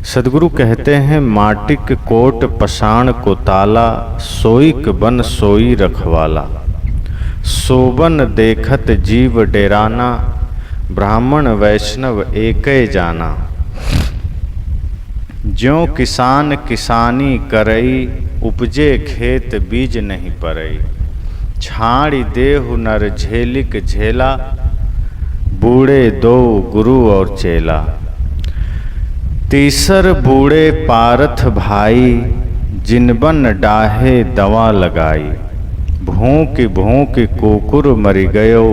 सदगुरु कहते हैं, माटिक कोट पसाण को ताला, सोईक बन सोई रखवाला। सोबन देखत जीव डेराना, ब्राह्मण वैष्णव एकै जाना। ज्यों किसान किसानी करई, उपजे खेत बीज नहीं परई। छाड़ी देहु नर झेलिक झेला, बूढ़े दो गुरु और चेला। तीसर बूढ़े पारथ भाई, जिनबन डाहे दवा लगाई। भूख भूख कुकुर मरि गयो,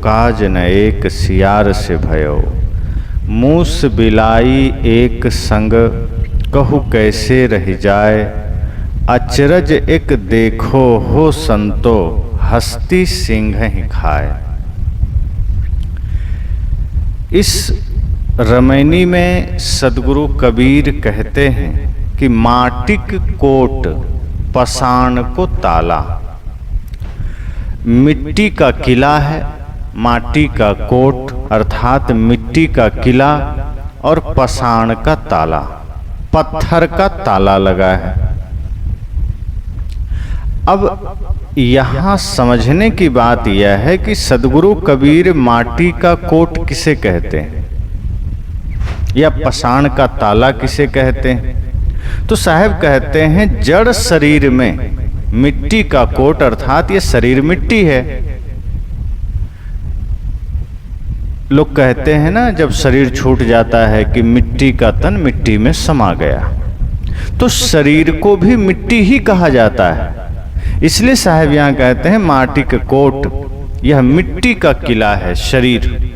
काज न एक सियार से भयो। मूस बिलाई एक संग, कहु कैसे रह जाए। अचरज एक देखो हो संतो, हस्ती सिंह ही खाए। इस रमैनी में सदगुरु कबीर कहते हैं कि माटिक कोट पसाण को ताला। मिट्टी का किला है, माटी का कोट अर्थात मिट्टी का किला, और पसाण का ताला, पत्थर का ताला लगा है। अब यहाँ समझने की बात यह है कि सदगुरु कबीर माटी का कोट किसे कहते हैं या पसाण का ताला किसे कहते हैं। तो साहब कहते हैं, जड़ शरीर में मिट्टी का कोट अर्थात ये शरीर मिट्टी है। लोग कहते हैं ना, जब शरीर छूट जाता है कि मिट्टी का तन मिट्टी में समा गया, तो शरीर को भी मिट्टी ही कहा जाता है। इसलिए साहब यहाँ कहते हैं माटी का कोट, यह मिट्टी का किला है शरीर।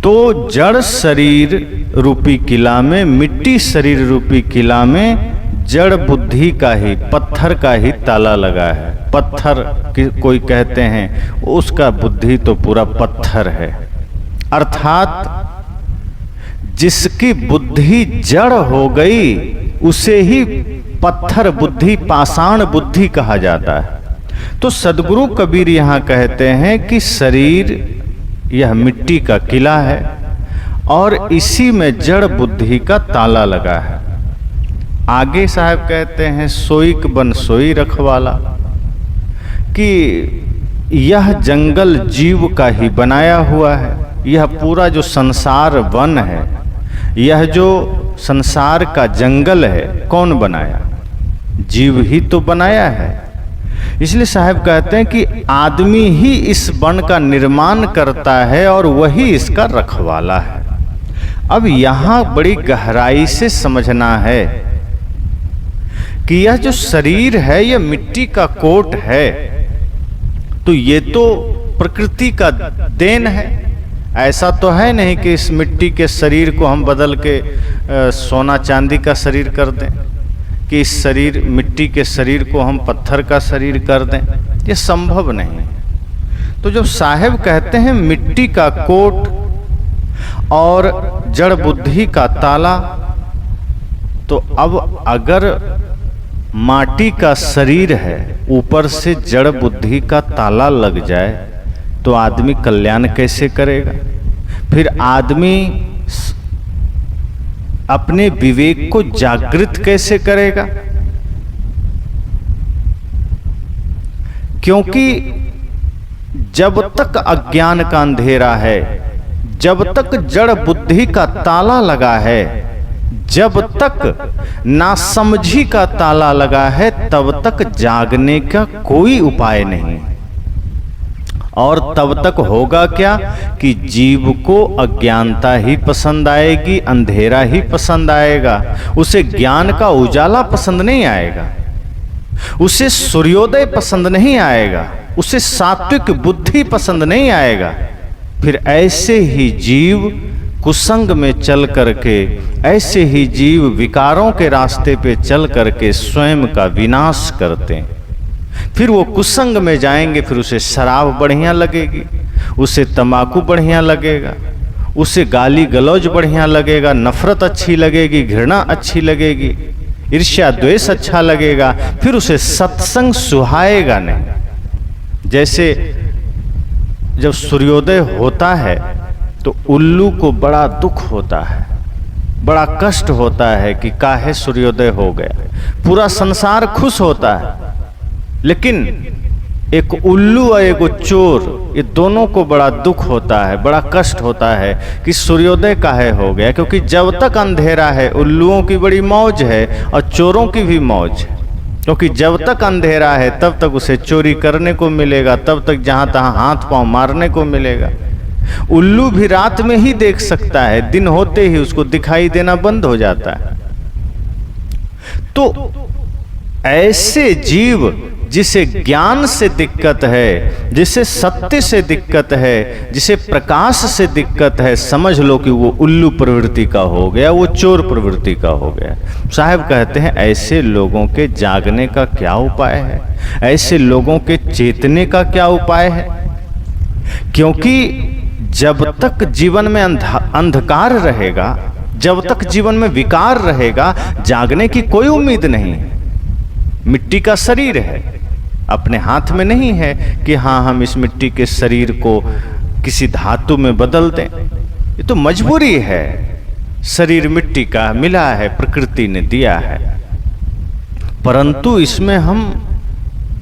तो जड़ शरीर रूपी किला में, मिट्टी शरीर रूपी किला में जड़ बुद्धि का ही, पत्थर का ही ताला लगा है। पत्थर कोई कहते हैं, उसका बुद्धि तो पूरा पत्थर है। अर्थात जिसकी बुद्धि जड़ हो गई उसे ही पत्थर बुद्धि, पाषाण बुद्धि कहा जाता है। तो सदगुरु कबीर यहाँ कहते हैं कि शरीर यह मिट्टी का किला है और इसी में जड़ बुद्धि का ताला लगा है। आगे साहब कहते हैं, सोईक बन सोई रखवाला, कि यह जंगल जीव का ही बनाया हुआ है। यह पूरा जो संसार वन है, यह जो संसार का जंगल है, कौन बनाया? जीव ही तो बनाया है। इसलिए साहब कहते हैं कि आदमी ही इस वन का निर्माण करता है और वही इसका रखवाला है। अब यहाँ बड़ी गहराई से समझना है कि यह जो शरीर है, यह मिट्टी का कोट है, तो ये तो प्रकृति का देन है। ऐसा तो है नहीं कि इस मिट्टी के शरीर को हम बदल के सोना चांदी का शरीर कर दें, कि इस शरीर मिट्टी के शरीर को हम पत्थर का शरीर कर दें। ये संभव नहीं। तो जब साहेब कहते हैं मिट्टी का कोट और जड़ बुद्धि का ताला, तो अब अगर माटी का शरीर है, ऊपर से जड़ बुद्धि का ताला लग जाए, तो आदमी कल्याण कैसे करेगा? फिर आदमी अपने विवेक को जागृत कैसे करेगा? क्योंकि जब तक अज्ञान का अंधेरा है, जब तक जड़ बुद्धि का ताला लगा है, जब तक नासमझी का ताला लगा है, तब तक जागने का कोई उपाय नहीं। और तब तक होगा क्या कि जीव को अज्ञानता ही पसंद आएगी, अंधेरा ही पसंद आएगा। उसे ज्ञान का उजाला पसंद नहीं आएगा, उसे सूर्योदय पसंद नहीं आएगा, उसे सात्विक बुद्धि पसंद नहीं आएगा। फिर ऐसे ही जीव कुसंग में चल करके, ऐसे ही जीव विकारों के रास्ते पे चल करके स्वयं का विनाश करते हैं। फिर वो कुसंग में जाएंगे, फिर उसे शराब बढ़िया लगेगी, उसे तंबाकू बढ़िया लगेगा, उसे गाली गलौज बढ़िया लगेगा, नफरत अच्छी लगेगी, घृणा अच्छी लगेगी, ईर्ष्या द्वेष अच्छा लगेगा। फिर उसे सत्संग सुहाएगा नहीं। जैसे जब सूर्योदय होता है तो उल्लू को बड़ा दुख होता है बड़ा कष्ट होता है कि काहे सूर्योदय हो गया। पूरा संसार खुश होता है, लेकिन एक उल्लू और एक चोर, ये दोनों को बड़ा दुख होता है, बड़ा कष्ट होता है कि सूर्योदय काहे हो गया। क्योंकि जब तक अंधेरा है उल्लुओं की बड़ी मौज है और चोरों की भी मौज है। क्योंकि जब तक अंधेरा है तब तक उसे चोरी करने को मिलेगा, तब तक जहां तहां हाथ पांव मारने को मिलेगा। उल्लू भी रात में ही देख सकता है, दिन होते ही उसको दिखाई देना बंद हो जाता है। तो ऐसे जीव जिसे ज्ञान से दिक्कत है, जिसे सत्य से दिक्कत है, जिसे प्रकाश से दिक्कत है, समझ लो कि वो उल्लू प्रवृत्ति का हो गया, वो चोर प्रवृत्ति का हो गया। साहब कहते हैं ऐसे लोगों के जागने का क्या उपाय है, ऐसे लोगों के चेतने का क्या उपाय है। क्योंकि जब तक जीवन में अंधकार रहेगा, जब तक जीवन में विकार रहेगा, जागने की कोई उम्मीद नहीं है। मिट्टी का शरीर है, अपने हाथ में नहीं है कि हाँ हम इस मिट्टी के शरीर को किसी धातु में बदल दें। ये तो मजबूरी है, शरीर मिट्टी का मिला है, प्रकृति ने दिया है। परंतु इसमें हम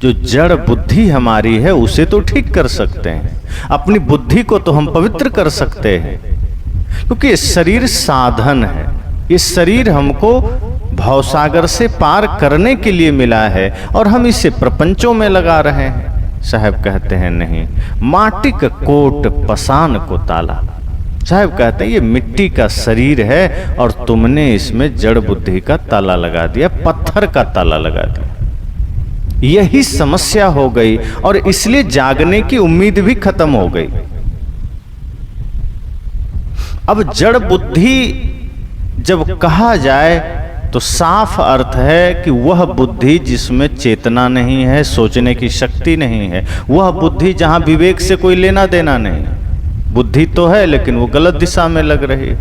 जो जड़ बुद्धि हमारी है उसे तो ठीक कर सकते हैं, अपनी बुद्धि को तो हम पवित्र कर सकते हैं। क्योंकि ये शरीर साधन है, ये शरीर हमको भवसागर से पार करने के लिए मिला है और हम इसे प्रपंचों में लगा रहे हैं। साहब कहते हैं नहीं, माटी का कोट पसान को ताला। साहब कहते हैं ये मिट्टी का शरीर है और तुमने इसमें जड़ बुद्धि का ताला लगा दिया, पत्थर का ताला लगा दिया। यही समस्या हो गई और इसलिए जागने की उम्मीद भी खत्म हो गई। अब जड़ बुद्धि जब कहा जाए तो साफ अर्थ है कि वह बुद्धि जिसमें चेतना नहीं है, सोचने की शक्ति नहीं है, वह बुद्धि जहां विवेक से कोई लेना देना नहीं। बुद्धि तो है लेकिन वो गलत दिशा में लग रही है।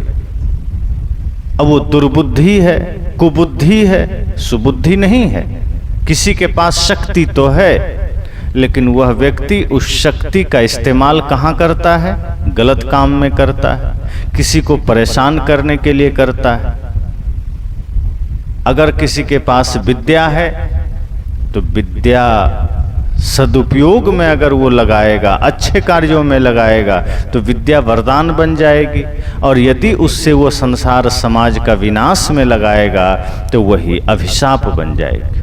अब वो दुर्बुद्धि है, कुबुद्धि है, सुबुद्धि नहीं है। किसी के पास शक्ति तो है लेकिन वह व्यक्ति उस शक्ति का इस्तेमाल कहाँ करता है? गलत काम में करता है, किसी को परेशान करने के लिए करता है। अगर किसी के पास विद्या है तो विद्या सदुपयोग में अगर वो लगाएगा, अच्छे कार्यों में लगाएगा तो विद्या वरदान बन जाएगी। और यदि उससे वो संसार समाज का विनाश में लगाएगा तो वही अभिशाप बन जाएगी।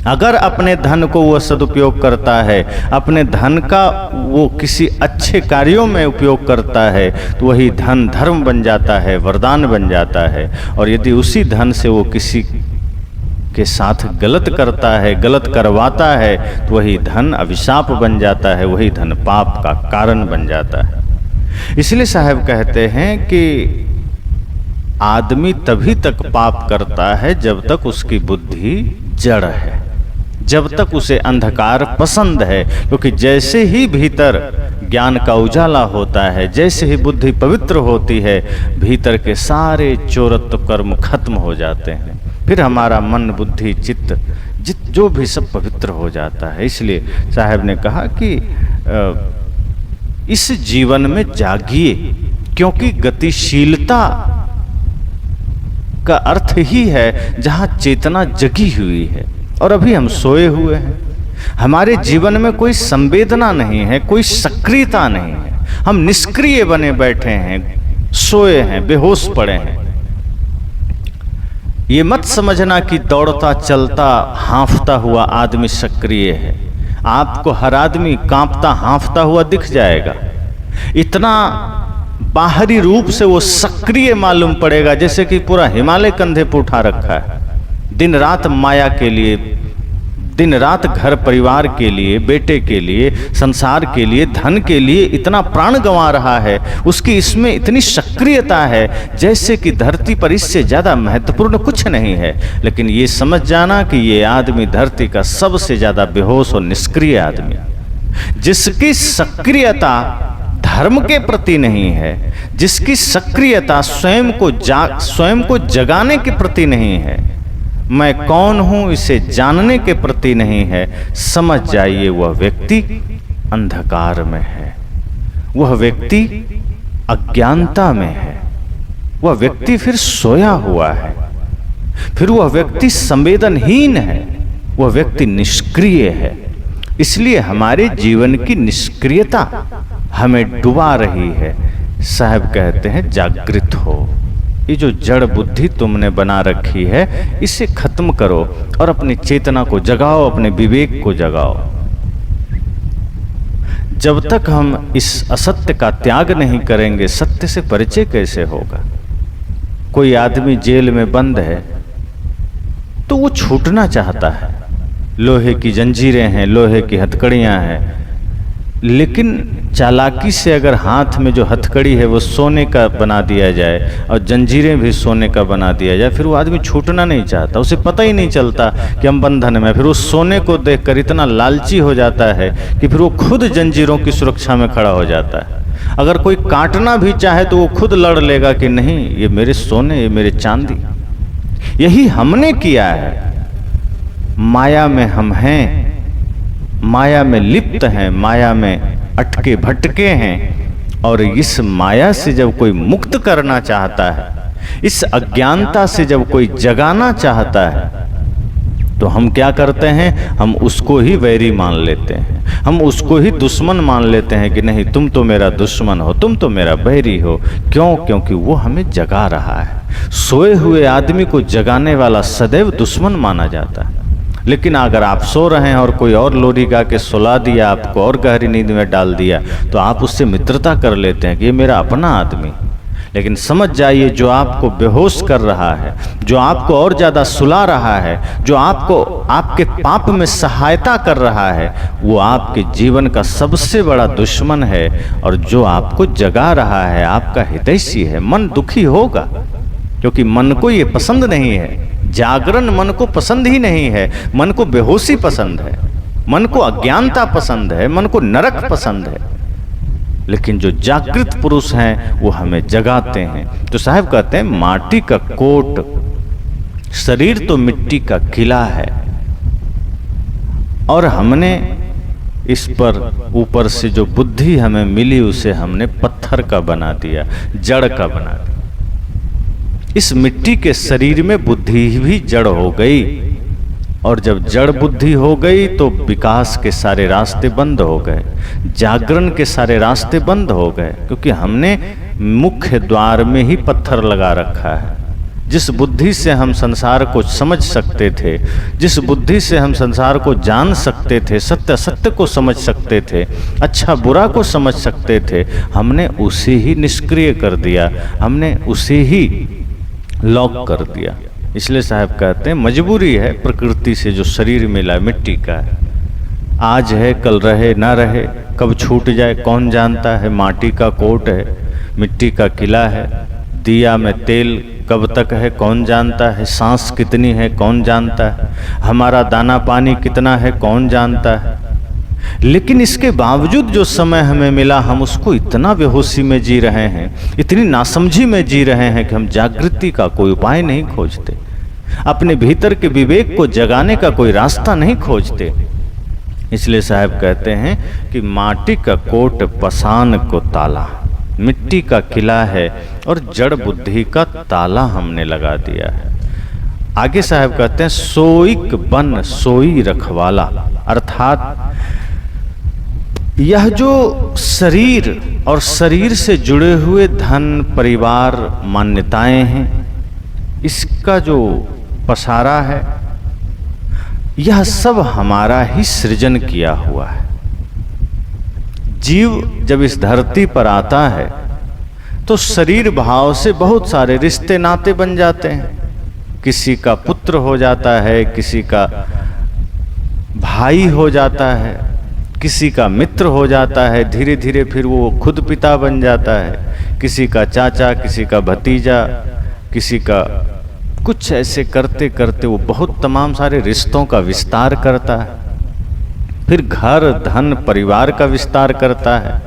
अगर अपने धन को वो सदुपयोग करता है, अपने धन का वो किसी अच्छे कार्यों में उपयोग करता है तो वही धन धर्म बन जाता है, वरदान बन जाता है। और यदि उसी धन से वो किसी के साथ गलत करता है, गलत करवाता है तो वही धन अभिशाप बन जाता है, वही धन पाप का कारण बन जाता है। इसलिए साहब कहते हैं कि आदमी तभी तक पाप करता है जब तक उसकी बुद्धि जड़ है, जब तक उसे अंधकार पसंद है। क्योंकि जैसे ही भीतर ज्ञान का उजाला होता है, जैसे ही बुद्धि पवित्र होती है, भीतर के सारे चोरत्व कर्म खत्म हो जाते हैं। फिर हमारा मन, बुद्धि, चित्त जो भी सब पवित्र हो जाता है। इसलिए साहब ने कहा कि इस जीवन में जागिए, क्योंकि गतिशीलता का अर्थ ही है जहां चेतना जगी हुई है और अभी हम सोए हुए हैं। हमारे जीवन में कोई संवेदना नहीं है, कोई सक्रियता नहीं है। हम निष्क्रिय बने बैठे हैं, सोए हैं, बेहोश पड़े हैं। ये मत समझना कि दौड़ता चलता हाँफता हुआ आदमी सक्रिय है। आपको हर आदमी कांपता हाँफता हुआ दिख जाएगा। इतना बाहरी रूप से वो सक्रिय मालूम पड़ेगा जैसे कि पूरा हिमालय कंधे पर उठा रखा है। दिन रात माया के लिए, दिन रात घर परिवार के लिए, बेटे के लिए, संसार के लिए, धन के लिए इतना प्राण गंवा रहा है। उसकी इसमें इतनी सक्रियता है जैसे कि धरती पर इससे ज्यादा महत्वपूर्ण कुछ नहीं है। लेकिन ये समझ जाना कि ये आदमी धरती का सबसे ज्यादा बेहोश और निष्क्रिय आदमी, जिसकी सक्रियता धर्म के प्रति नहीं है, जिसकी सक्रियता स्वयं को जगाने के प्रति नहीं है, मैं कौन हूं इसे जानने के प्रति नहीं है, समझ जाइए वह व्यक्ति अंधकार में है, वह व्यक्ति अज्ञानता में है, वह व्यक्ति फिर सोया हुआ है, फिर वह व्यक्ति संवेदनहीन है, वह व्यक्ति निष्क्रिय है। इसलिए हमारे जीवन की निष्क्रियता हमें डुबा रही है। साहब कहते हैं जागृत हो, ये जो जड़ बुद्धि तुमने बना रखी है इसे खत्म करो और अपनी चेतना को जगाओ, अपने विवेक को जगाओ। जब तक हम इस असत्य का त्याग नहीं करेंगे, सत्य से परिचय कैसे होगा? कोई आदमी जेल में बंद है तो वो छूटना चाहता है, लोहे की जंजीरें हैं, लोहे की हथकड़ियां हैं, लेकिन चालाकी से अगर हाथ में जो हथकड़ी है वो सोने का बना दिया जाए और जंजीरें भी सोने का बना दिया जाए, फिर वो आदमी छूटना नहीं चाहता। उसे पता ही नहीं चलता कि हम बंधन में। फिर उस सोने को देखकर इतना लालची हो जाता है कि फिर वो खुद जंजीरों की सुरक्षा में खड़ा हो जाता है। अगर कोई काटना भी चाहे तो वो खुद लड़ लेगा कि नहीं, ये मेरे सोने, ये मेरे चांदी। यही हमने किया है। माया में हम हैं, माया में लिप्त हैं, माया में अटके भटके हैं। और इस माया से जब कोई मुक्त करना चाहता है, इस अज्ञानता से जब कोई जगाना चाहता है, तो हम क्या करते हैं? हम उसको ही वैरी मान लेते हैं, हम उसको ही दुश्मन मान लेते हैं कि नहीं, तुम तो मेरा दुश्मन हो, तुम तो मेरा बैरी हो। क्यों? क्योंकि वो हमें जगा रहा है। सोए हुए आदमी को जगाने वाला सदैव दुश्मन माना जाता है। लेकिन अगर आप सो रहे हैं और कोई और लोरी गा के सुला दिया, आपको और गहरी नींद में डाल दिया, तो आप उससे मित्रता कर लेते हैं कि ये मेरा अपना आदमी। लेकिन समझ जाइए, जो आपको बेहोश कर रहा है, जो आपको और ज़्यादा सुला रहा है, जो आपको आपके पाप में सहायता कर रहा है, वो आपके जीवन का सबसे बड़ा दुश्मन है। और जो आपको जगा रहा है आपका हितैषी है। मन दुखी होगा, क्योंकि मन को ये पसंद नहीं है। जागरण मन को पसंद ही नहीं है। मन को बेहोशी पसंद है, मन को अज्ञानता पसंद है, मन को नरक पसंद है। लेकिन जो जागृत पुरुष हैं वो हमें जगाते हैं। तो साहब कहते हैं माटी का कोट, शरीर तो मिट्टी का किला है, और हमने इस पर ऊपर से जो बुद्धि हमें मिली उसे हमने पत्थर का बना दिया, जड़ का बना दिया। इस मिट्टी के शरीर में बुद्धि भी जड़ हो गई, और जब जड़ बुद्धि हो गई तो विकास के सारे रास्ते बंद हो गए, जागरण के सारे रास्ते बंद हो गए, क्योंकि हमने मुख्य द्वार में ही पत्थर लगा रखा है। जिस बुद्धि से हम संसार को समझ सकते थे, जिस बुद्धि से हम संसार को जान सकते थे, सत्य सत्य को समझ सकते थे, अच्छा बुरा को समझ सकते थे, हमने उसे ही निष्क्रिय कर दिया, हमने उसे ही लॉक कर दिया। इसलिए साहब कहते हैं मजबूरी है प्रकृति से जो शरीर मिला मिट्टी का है। आज है कल रहे ना रहे, कब छूट जाए कौन जानता है। माटी का कोट है, मिट्टी का किला है, दिया में तेल कब तक है कौन जानता है, सांस कितनी है कौन जानता है, हमारा दाना पानी कितना है कौन जानता है। लेकिन इसके बावजूद जो समय हमें मिला, हम उसको इतना बेहोशी में जी रहे हैं, इतनी नासमझी में जी रहे हैं कि हम जागृति का कोई उपाय नहीं खोजते, अपने भीतर के विवेक को जगाने का कोई रास्ता नहीं खोजते। इसलिए साहब कहते हैं कि माटी का कोट पसान को ताला, मिट्टी का किला है और जड़ बुद्धि का ताला हमने लगा दिया है। आगे साहब कहते हैं सोईक बन सोई रखवाला, अर्थात यह जो शरीर और शरीर से जुड़े हुए धन परिवार मान्यताएं हैं, इसका जो पसारा है, यह सब हमारा ही सृजन किया हुआ है। जीव जब इस धरती पर आता है तो शरीर भाव से बहुत सारे रिश्ते नाते बन जाते हैं। किसी का पुत्र हो जाता है, किसी का भाई हो जाता है, किसी का मित्र हो जाता है, धीरे धीरे फिर वो खुद पिता बन जाता है, किसी का चाचा, किसी का भतीजा, किसी का कुछ ऐसे करते करते वो बहुत तमाम सारे रिश्तों का विस्तार करता है। फिर घर धन परिवार का विस्तार करता है,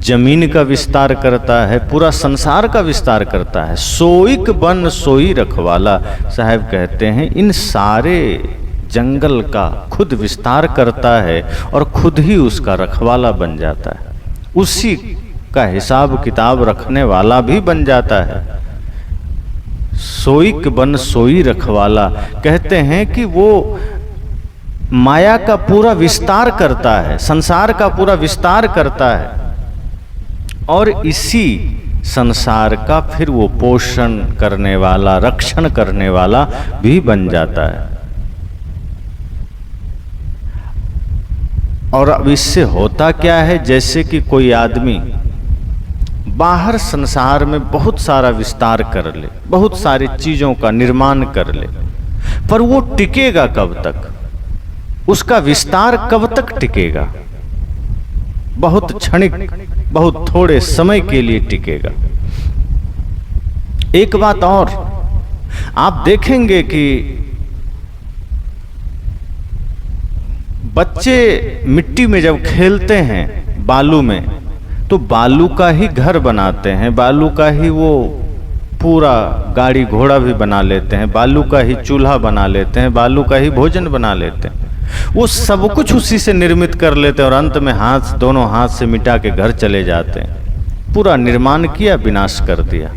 जमीन का विस्तार करता है, पूरा संसार का विस्तार करता है। सोईक बन सोई रखवाला, साहब कहते हैं इन सारे जंगल का खुद विस्तार करता है और खुद ही उसका रखवाला बन जाता है, उसी का हिसाब किताब रखने वाला भी बन जाता है। सोईक बन सोई रखवाला, कहते हैं कि वो माया का पूरा विस्तार करता है, संसार का पूरा विस्तार करता है, और इसी संसार का फिर वो पोषण करने वाला, रक्षण करने वाला भी बन जाता है। और अब इससे होता क्या है, जैसे कि कोई आदमी बाहर संसार में बहुत सारा विस्तार कर ले, बहुत सारी चीजों का निर्माण कर ले, पर वो टिकेगा कब तक? उसका विस्तार कब तक टिकेगा? बहुत क्षणिक, बहुत थोड़े समय के लिए टिकेगा। एक बात और, आप देखेंगे कि बच्चे मिट्टी में जब खेलते हैं, बालू में, तो बालू का ही घर बनाते हैं, बालू का ही वो पूरा गाड़ी घोड़ा भी बना लेते हैं, बालू का ही चूल्हा बना लेते हैं, बालू का ही भोजन बना लेते हैं। वो सब कुछ उसी से निर्मित कर लेते हैं और अंत में दोनों हाथ से मिटा के घर चले जाते हैं। पूरा निर्माण किया, विनाश कर दिया।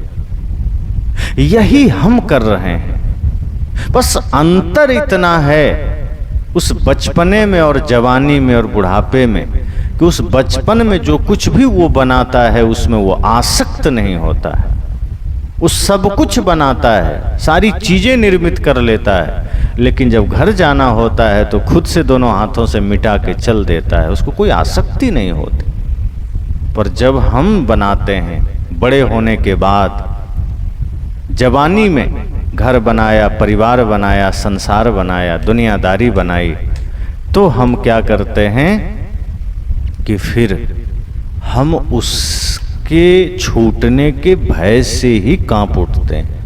यही हम कर रहे हैं, बस अंतर इतना है उस बचपने में और जवानी में और बुढ़ापे में कि उस बचपन में जो कुछ भी वो बनाता है उसमें वो आसक्त नहीं होता है, वो सब कुछ बनाता है, सारी चीजें निर्मित कर लेता है, लेकिन जब घर जाना होता है तो खुद से दोनों हाथों से मिटा के चल देता है, उसको कोई आसक्ति नहीं होती। पर जब हम बनाते हैं, बड़े होने के बाद, जवानी में घर बनाया, परिवार बनाया, संसार बनाया, दुनियादारी बनाई, तो हम क्या करते हैं कि फिर हम उसके छूटने के भय से ही कांप उठते हैं।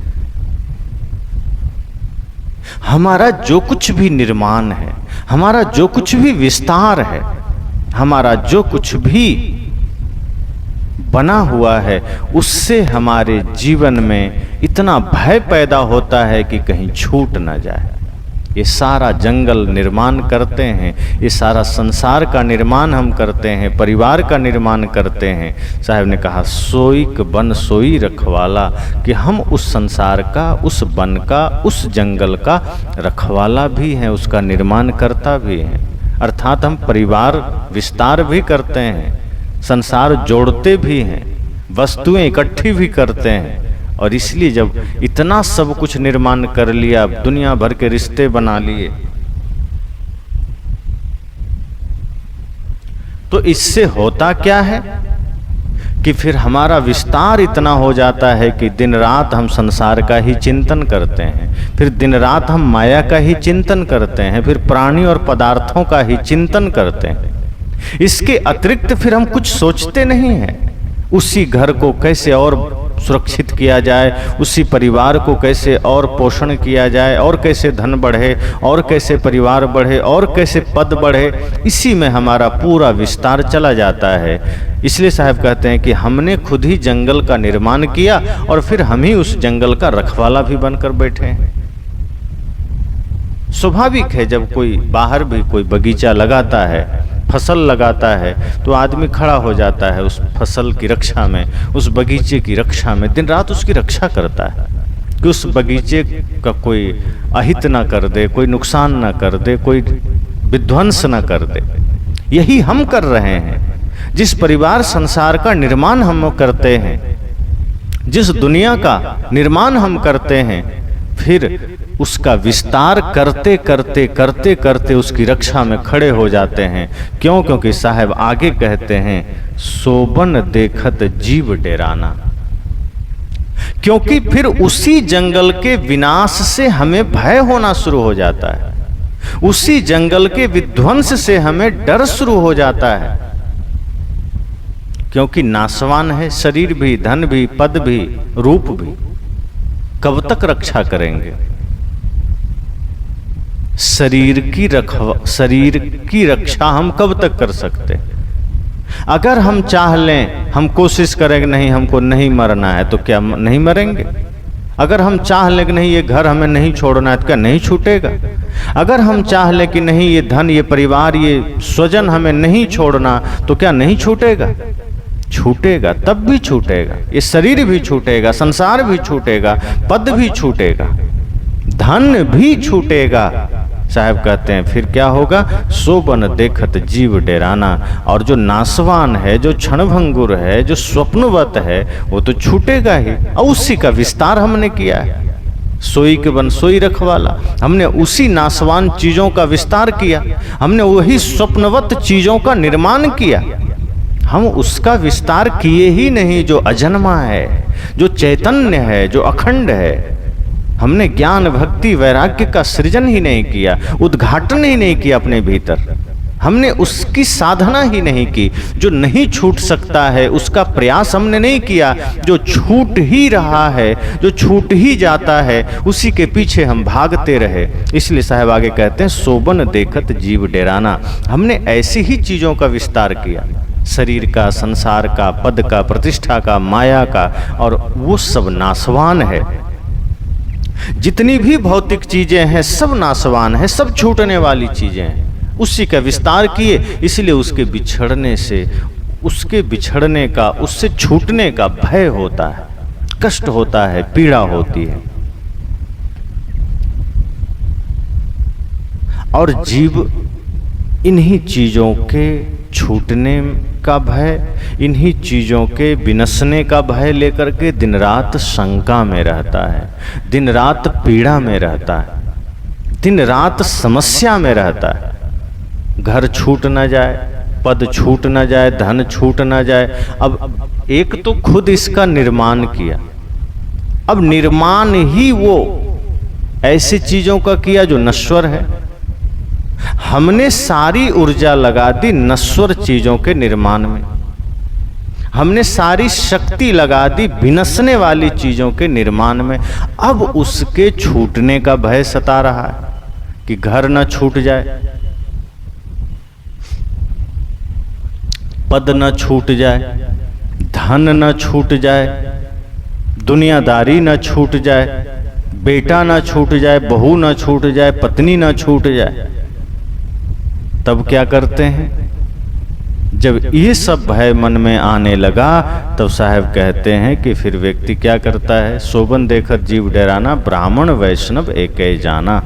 हमारा जो कुछ भी निर्माण है, हमारा जो कुछ भी विस्तार है, हमारा जो कुछ भी बना हुआ है, उससे हमारे जीवन में इतना भय पैदा होता है कि कहीं छूट ना जाए। ये सारा जंगल निर्माण करते हैं, ये सारा संसार का निर्माण हम करते हैं, परिवार का निर्माण करते हैं। साहब ने कहा सोईक बन सोई रखवाला, कि हम उस संसार का, उस वन का, उस जंगल का रखवाला भी हैं, उसका निर्माण करता भी हैं। अर्थात हम परिवार विस्तार भी करते हैं, संसार जोड़ते भी हैं, वस्तुएं इकट्ठी भी करते हैं। और इसलिए जब इतना सब कुछ निर्माण कर लिया, दुनिया भर के रिश्ते बना लिए, तो इससे होता क्या है कि फिर हमारा विस्तार इतना हो जाता है कि दिन रात हम संसार का ही चिंतन करते हैं, फिर दिन रात हम माया का ही चिंतन करते हैं, फिर प्राणी और पदार्थों का ही चिंतन करते हैं। इसके अतिरिक्त फिर हम कुछ सोचते नहीं हैं। उसी घर को कैसे और सुरक्षित किया जाए, उसी परिवार को कैसे और पोषण किया जाए, और कैसे धन बढ़े, और कैसे परिवार बढ़े, और कैसे पद बढ़े, इसी में हमारा पूरा विस्तार चला जाता है। इसलिए साहब कहते हैं कि हमने खुद ही जंगल का निर्माण किया और फिर हम ही उस जंगल का रखवाला भी बनकर बैठे हैं। स्वाभाविक है, जब कोई बाहर भी कोई बगीचा लगाता है, फसल लगाता है, तो आदमी खड़ा हो जाता है उस फसल की रक्षा में, उस बगीचे की रक्षा में, दिन रात उसकी रक्षा करता है कि उस बगीचे का कोई अहित ना कर दे, कोई नुकसान ना कर दे, कोई विध्वंस ना कर दे। यही हम कर रहे हैं। जिस परिवार संसार का निर्माण हम करते हैं, जिस दुनिया का निर्माण हम करते हैं, फिर उसका विस्तार करते करते करते करते उसकी रक्षा में खड़े हो जाते हैं। क्यों? क्योंकि साहब आगे कहते हैं सोबन देखत जीव डेराना, क्योंकि फिर उसी जंगल के विनाश से हमें भय होना शुरू हो जाता है, उसी जंगल के विध्वंस से हमें डर शुरू हो जाता है। क्योंकि नाशवान है शरीर भी, धन भी, पद भी, रूप भी, कब तक रक्षा करेंगे? शरीर की रक्षा हम कब तक कर सकते? अगर हम चाह लें, हम कोशिश करें कि नहीं हमको नहीं मरना है, तो क्या नहीं मरेंगे? अगर हम चाह लें कि नहीं ये घर हमें नहीं छोड़ना है, तो क्या नहीं छूटेगा? अगर हम चाह लें कि नहीं ये धन, ये परिवार, ये स्वजन हमें नहीं छोड़ना, तो क्या नहीं छूटेगा? छूटेगा, तब भी छूटेगा, ये शरीर भी छूटेगा, संसार भी छूटेगा, पद भी छूटेगा, धन भी छूटेगा। साहब कहते हैं फिर क्या होगा, सोबन देखत जीव डेराना। और जो नासवान है, जो क्षणभंगुर है, जो स्वप्नवत है, वो तो छूटेगा ही। और उसी का विस्तार हमने किया है। सोई के बन सोई रखवाला, हमने उसी नासवान चीजों का विस्तार किया, हमने वही स्वप्नवत चीजों का निर्माण किया। हम उसका विस्तार किए ही नहीं जो अजन्मा है, जो चैतन्य है, जो अखंड है। हमने ज्ञान भक्ति वैराग्य का सृजन ही नहीं किया, उद्घाटन ही नहीं किया अपने भीतर। हमने उसकी साधना ही नहीं की। जो नहीं छूट सकता है उसका प्रयास हमने नहीं किया। जो छूट ही रहा है, जो छूट ही जाता है, उसी के पीछे हम भागते रहे। इसलिए साहब आगे कहते हैं सोबन देखत जीव डेराना। हमने ऐसी ही चीजों का विस्तार किया, शरीर का, संसार का, पद का, प्रतिष्ठा का, माया का, और वो सब नासवान है। जितनी भी भौतिक चीजें हैं सब नासवान है, सब छूटने वाली चीजें हैं। उसी का विस्तार किए, इसलिए उसके बिछड़ने से, उसके बिछड़ने का, उससे छूटने का भय होता है, कष्ट होता है, पीड़ा होती है। और जीव इन्हीं चीजों के छूटने का भय, इन्हीं चीजों के विनसने का भय लेकर के दिन रात शंका में रहता है, दिन रात पीड़ा में रहता है, दिन रात समस्या में रहता है। घर छूट न जाए, पद छूट न जाए, धन छूट न जाए। अब एक तो खुद इसका निर्माण किया, अब निर्माण ही वो ऐसी चीजों का किया जो नश्वर है। हमने सारी ऊर्जा लगा दी नश्वर चीजों के निर्माण में, हमने सारी शक्ति लगा दी विनसने वाली चीजों के निर्माण में। अब उसके छूटने का भय सता रहा है कि घर न छूट जाए, पद न छूट जाए, धन न छूट जाए, दुनियादारी न छूट जाए, बेटा न छूट जाए, बहू न छूट जाए, पत्नी न छूट जाए। तब क्या करते हैं? जब ये सब भय मन में आने लगा तब साहब कहते हैं कि फिर व्यक्ति क्या करता है, सोबन देखत जीव डेराना, ब्राह्मण वैष्णव एकै जाना।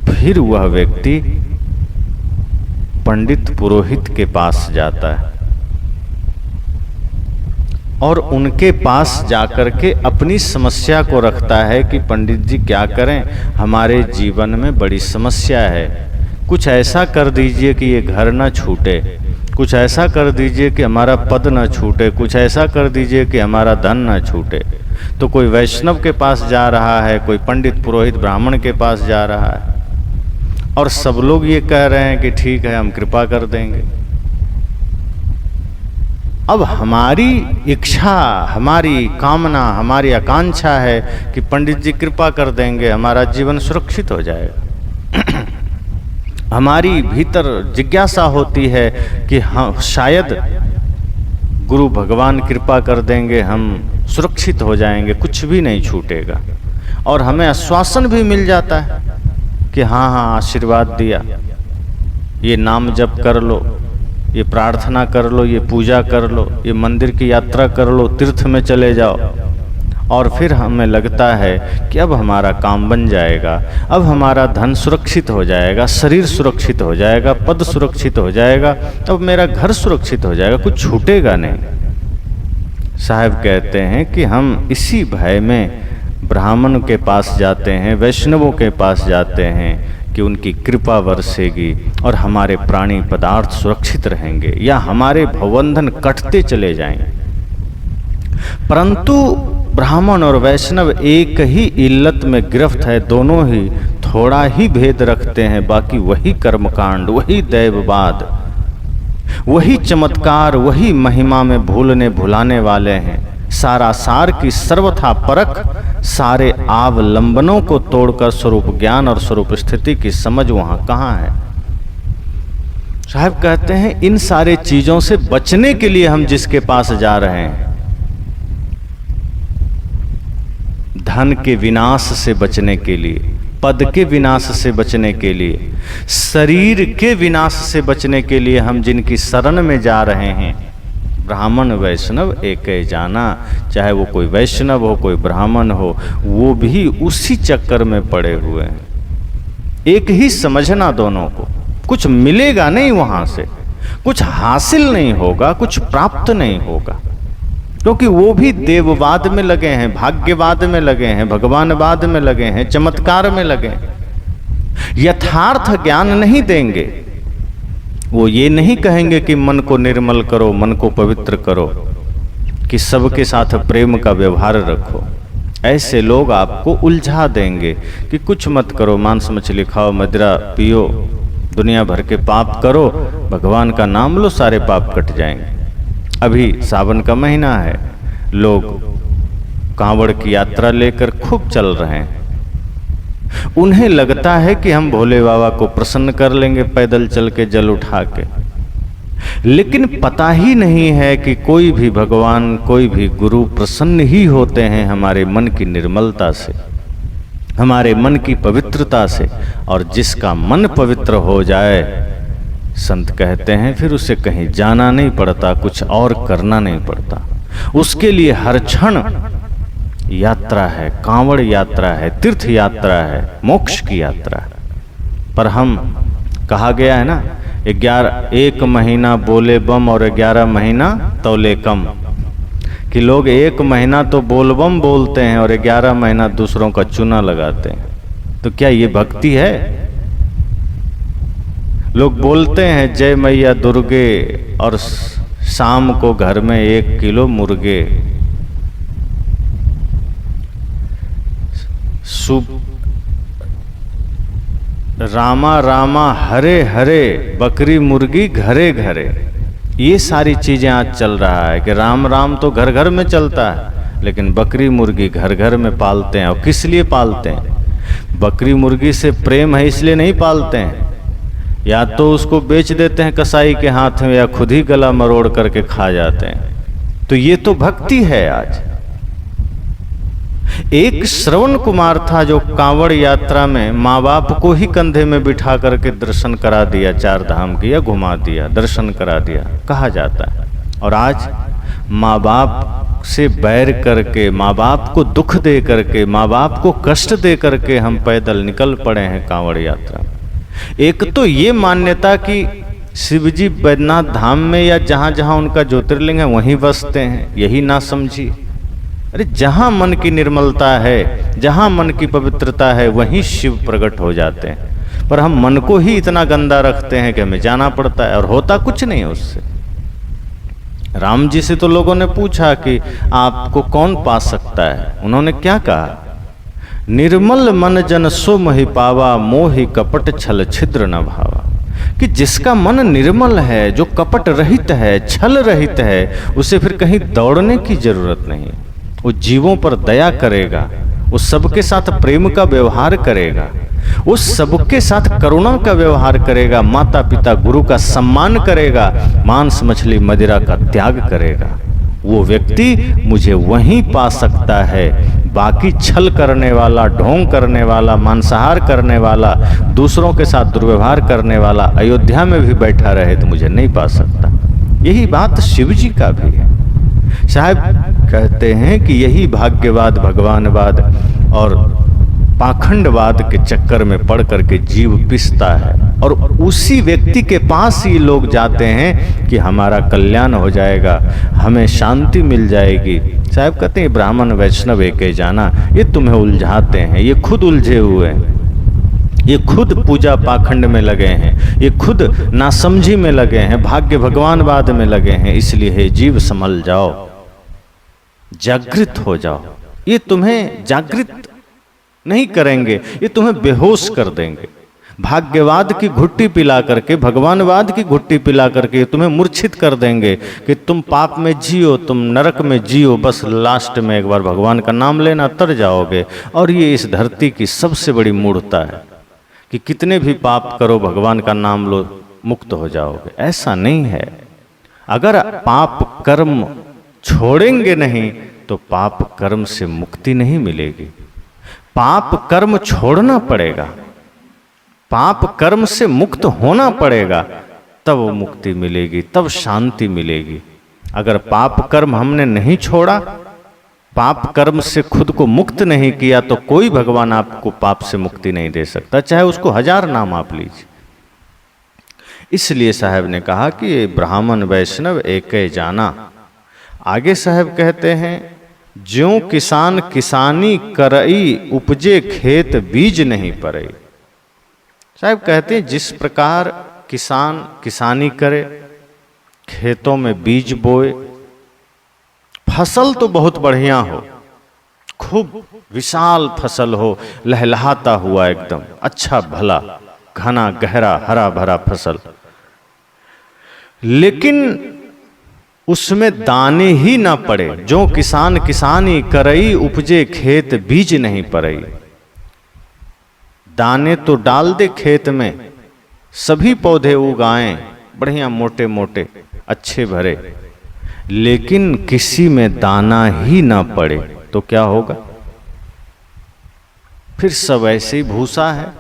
फिर वह व्यक्ति पंडित पुरोहित के पास जाता है और उनके पास जाकर के अपनी समस्या को रखता है कि पंडित जी क्या करें, हमारे जीवन में बड़ी समस्या है, कुछ ऐसा कर दीजिए कि ये घर ना छूटे, कुछ ऐसा कर दीजिए कि हमारा पद ना छूटे, कुछ ऐसा कर दीजिए कि हमारा धन ना छूटे। तो कोई वैष्णव के पास जा रहा है, कोई पंडित पुरोहित ब्राह्मण के पास जा रहा है, और सब लोग ये कह रहे हैं कि ठीक है हम कृपा कर देंगे। अब हमारी इच्छा, हमारी कामना, हमारी आकांक्षा है कि पंडित जी कृपा कर देंगे, हमारा जीवन सुरक्षित हो जाएगा। हमारी भीतर जिज्ञासा होती है कि हाँ शायद गुरु भगवान कृपा कर देंगे, हम सुरक्षित हो जाएंगे, कुछ भी नहीं छूटेगा। और हमें आश्वासन भी मिल जाता है कि हाँ हाँ आशीर्वाद दिया, ये नाम जप कर लो, ये प्रार्थना कर लो, ये पूजा कर लो, ये मंदिर की यात्रा कर लो, तीर्थ में चले जाओ। और फिर हमें लगता है कि अब हमारा काम बन जाएगा, अब हमारा धन सुरक्षित हो जाएगा, शरीर सुरक्षित हो जाएगा, पद सुरक्षित हो जाएगा, अब मेरा घर सुरक्षित हो जाएगा, कुछ छूटेगा नहीं। साहब कहते हैं कि हम इसी भय में ब्राह्मण के पास जाते हैं, वैष्णवों के पास जाते हैं कि उनकी कृपा बरसेगी और हमारे प्राणी पदार्थ सुरक्षित रहेंगे या हमारे भवबंधन कटते चले जाएंगे। परंतु ब्राह्मण और वैष्णव एक ही इल्लत में गिरफ्त है, दोनों ही थोड़ा ही भेद रखते हैं, बाकी वही कर्मकांड, वही दैववाद, वही चमत्कार, वही महिमा में भूलने भुलाने वाले हैं। सारा सार की सर्वथा परख, सारे आवलंबनों को तोड़कर स्वरूप ज्ञान और स्वरूप स्थिति की समझ वहां कहाँ है। साहब कहते हैं इन सारे चीजों से बचने के लिए हम जिसके पास जा रहे हैं, धन के विनाश से बचने के लिए, पद के विनाश से बचने के लिए, शरीर के विनाश से बचने के लिए हम जिनकी शरण में जा रहे हैं, ब्राह्मण वैष्णव एक जाना। चाहे वो कोई वैष्णव हो, कोई ब्राह्मण हो, वो भी उसी चक्कर में पड़े हुए हैं। एक ही समझना दोनों को। कुछ मिलेगा नहीं वहां से, कुछ हासिल नहीं होगा, कुछ प्राप्त नहीं होगा, क्योंकि वो भी देववाद में लगे हैं, भाग्यवाद में लगे हैं, भगवानवाद में लगे हैं, चमत्कार में लगे हैं। यथार्थ ज्ञान नहीं देंगे। वो ये नहीं कहेंगे कि मन को निर्मल करो, मन को पवित्र करो, कि सबके साथ प्रेम का व्यवहार रखो। ऐसे लोग आपको उलझा देंगे कि कुछ मत करो, मांस मछली खाओ, मदिरा पियो, दुनिया भर के पाप करो, भगवान का नाम लो, सारे पाप कट जाएंगे। अभी सावन का महीना है, लोग कांवड़ की यात्रा लेकर खूब चल रहे हैं। उन्हें लगता है कि हम भोले बाबा को प्रसन्न कर लेंगे पैदल चल के, जल उठा के, लेकिन पता ही नहीं है कि कोई भी भगवान, कोई भी गुरु प्रसन्न ही होते हैं हमारे मन की निर्मलता से, हमारे मन की पवित्रता से। और जिसका मन पवित्र हो जाए, संत कहते हैं, फिर उसे कहीं जाना नहीं पड़ता, कुछ और करना नहीं पड़ता। उसके लिए हर क्षण यात्रा है, कांवड़ यात्रा है, तीर्थ यात्रा है, मोक्ष की यात्रा है। पर हम, कहा गया है ना, 1 महीना बोले बम और 11 महीना तौले कम, कि लोग 1 महीना तो बोल बम बोलते हैं और 11 महीना दूसरों का चूना लगाते हैं। तो क्या ये भक्ति है? लोग बोलते हैं जय मैया दुर्गे, और शाम को घर में 1 किलो मुर्गे, रामा रामा हरे हरे, बकरी मुर्गी घरे घरे। ये सारी चीजें आज चल रहा है कि राम राम तो घर घर में चलता है, लेकिन बकरी मुर्गी घर घर में पालते हैं। और किस लिए पालते हैं? बकरी मुर्गी से प्रेम है इसलिए नहीं पालते हैं, या तो उसको बेच देते हैं कसाई के हाथ में, या खुद ही गला मरोड़ करके खा जाते हैं। तो ये तो भक्ति है। आज एक श्रवण कुमार था जो कांवड़ यात्रा में माँ बाप को ही कंधे में बिठा करके दर्शन करा दिया, 4 धाम की, या घुमा दिया, दर्शन करा दिया, कहा जाता है। और आज माँ बाप से बैर करके, माँ बाप को दुख दे करके, माँ बाप को कष्ट दे करके हम पैदल निकल पड़े हैं कांवड़ यात्रा। एक तो ये मान्यता कि शिवजी बैद्यनाथ धाम में या जहां जहां उनका ज्योतिर्लिंग है वहीं बसते हैं, यही ना समझी। अरे जहां मन की निर्मलता है, जहां मन की पवित्रता है, वहीं शिव प्रकट हो जाते हैं। पर हम मन को ही इतना गंदा रखते हैं कि हमें जाना पड़ता है, और होता कुछ नहीं उससे। राम जी से तो लोगों ने पूछा कि आपको कौन पा सकता है? उन्होंने क्या कहा? निर्मल मन जन सो मोहि पावा, मोहि कपट छल छिद्र न भावा। कि जिसका मन निर्मल है, जो कपट रहित है, छल रहित है, उसे फिर कहीं दौड़ने की जरूरत नहीं। वो जीवों पर दया करेगा, वो सबके साथ प्रेम का व्यवहार करेगा, वो सबके साथ करुणा का व्यवहार करेगा, माता पिता गुरु का सम्मान करेगा, मांस मछली मदिरा का त्याग करेगा। वो व्यक्ति मुझे वहीं पा सकता है। बाकी छल करने वाला, ढोंग करने वाला, मांसाहार करने वाला, दूसरों के साथ दुर्व्यवहार करने वाला अयोध्या में भी बैठा रहे तो मुझे नहीं पा सकता। यही बात शिव जी का भी है। साहब कहते हैं कि यही भाग्यवाद, भगवानवाद और पाखंडवाद के चक्कर में पड़ करके जीव पिसता है, और उसी व्यक्ति के पास ही लोग जाते हैं कि हमारा कल्याण हो जाएगा, हमें शांति मिल जाएगी। साहब कहते हैं ब्राह्मण वैष्णव एक जाना, ये तुम्हें उलझाते हैं, ये खुद उलझे हुए हैं, ये खुद पूजा पाखंड में लगे हैं, ये खुद नासमझी में लगे हैं, भाग्य भगवानवाद में लगे हैं। इसलिए हे जीव संभल जाओ, जागृत हो जाओ। ये तुम्हें जागृत नहीं करेंगे, ये तुम्हें बेहोश कर देंगे। भाग्यवाद की घुट्टी पिला करके, भगवानवाद की घुट्टी पिला करके तुम्हें मूर्छित कर देंगे कि तुम पाप में जियो, तुम नरक में जियो, बस लास्ट में एक बार भगवान का नाम लेना तर जाओगे। और ये इस धरती की सबसे बड़ी मूढ़ता है कि कितने भी पाप करो, भगवान का नाम लो, मुक्त हो जाओगे। ऐसा नहीं है। अगर पाप कर्म छोड़ेंगे नहीं तो पाप कर्म से मुक्ति नहीं मिलेगी। पाप कर्म छोड़ना पड़ेगा, पाप कर्म से मुक्त होना पड़ेगा, तब वो मुक्ति मिलेगी, तब शांति मिलेगी। अगर पाप कर्म हमने नहीं छोड़ा, पाप कर्म से खुद को मुक्त नहीं किया, तो कोई भगवान आपको पाप से मुक्ति नहीं दे सकता, चाहे उसको 1000 नाम आप लीजिए। इसलिए साहब ने कहा कि ब्राह्मण वैष्णव एकै जाना। आगे साहब कहते हैं, ज्यों किसान किसानी करई, उपजे खेत बीज नहीं परई। साहब कहते हैं जिस प्रकार किसान किसानी करे, खेतों में बीज बोए, फसल तो बहुत बढ़िया हो, खूब विशाल फसल हो, लहलहाता हुआ एकदम अच्छा भला घना गहरा हरा भरा फसल, लेकिन उसमें दाने ही ना पड़े। जो किसान किसानी करई, उपजे खेत बीज नहीं परई। दाने तो डाल दे खेत में, सभी पौधे उगाएं बढ़िया मोटे मोटे अच्छे भरे, लेकिन किसी में दाना ही ना पड़े तो क्या होगा? फिर सब ऐसे ही भूसा है,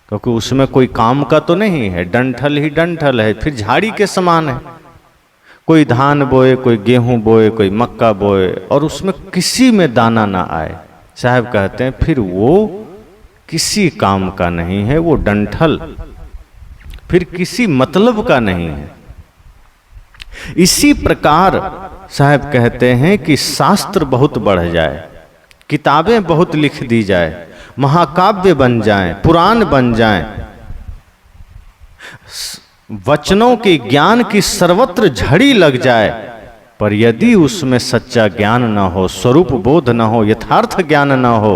क्योंकि उसमें कोई काम का तो नहीं है, डंठल ही डंठल है, फिर झाड़ी के समान है। कोई धान बोए, कोई गेहूं बोए, कोई मक्का बोए, और उसमें किसी में दाना ना आए। साहब कहते हैं फिर वो किसी काम का नहीं है, वो डंठल फिर किसी मतलब का नहीं है। इसी प्रकार साहब कहते हैं कि शास्त्र बहुत बढ़ जाए, किताबें बहुत लिख दी जाए, महाकाव्य बन जाएं, पुराण बन जाएं, वचनों के ज्ञान की सर्वत्र झड़ी लग जाए, पर यदि उसमें सच्चा ज्ञान न हो, स्वरूप बोध न हो, यथार्थ ज्ञान न हो,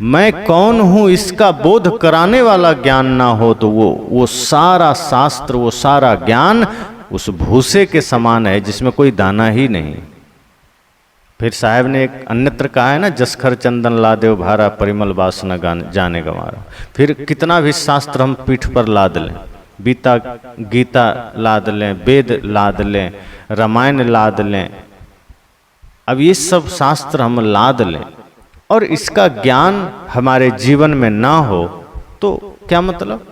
मैं कौन हूं इसका बोध कराने वाला ज्ञान ना हो, तो वो सारा शास्त्र, वो सारा ज्ञान उस भूसे के समान है जिसमें कोई दाना ही नहीं। फिर साहब ने एक अन्यत्र कहा है ना, जसखर चंदन लादेव भारा, परिमल वासना जाने गंवारा। फिर कितना भी शास्त्र हम पीठ पर लाद लें, गीता लाद लें, वेद लाद लें, रामायण लाद लें, अब ये सब शास्त्र हम लाद लें और इसका ज्ञान हमारे जीवन में ना हो तो क्या मतलब?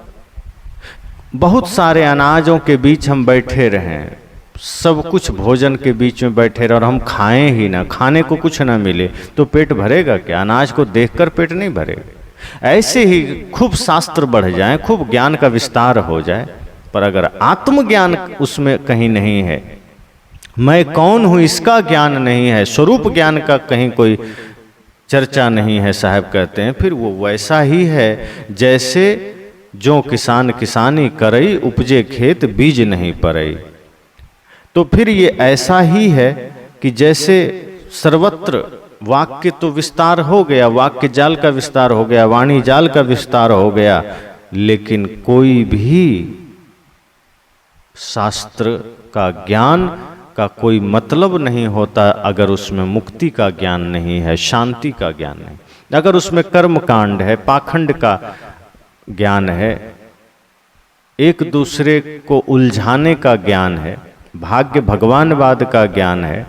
बहुत सारे अनाजों के बीच हम बैठे रहें, सब कुछ भोजन के बीच में बैठे रहे और हम खाएं ही ना, खाने को कुछ ना मिले तो पेट भरेगा क्या? अनाज को देखकर पेट नहीं भरेगा। ऐसे ही खूब शास्त्र बढ़ जाए, खूब ज्ञान का विस्तार हो जाए, पर अगर आत्मज्ञान उसमें कहीं नहीं है, मैं कौन हूं इसका ज्ञान नहीं है, स्वरूप ज्ञान का कहीं कोई चर्चा नहीं है, साहब कहते हैं फिर वो वैसा ही है जैसे जो किसान किसानी करई, उपजे खेत बीज नहीं परई। तो फिर ये ऐसा ही है कि जैसे सर्वत्र वाक्य तो विस्तार हो गया, वाक्य जाल का विस्तार हो गया, वाणी जाल का विस्तार हो गया, लेकिन कोई भी शास्त्र का ज्ञान का कोई मतलब नहीं होता अगर उसमें मुक्ति का ज्ञान नहीं है, शांति का ज्ञान नहीं। अगर उसमें कर्म कांड है, पाखंड का ज्ञान है, एक दूसरे को उलझाने का ज्ञान है, भाग्य भगवानवाद का ज्ञान है,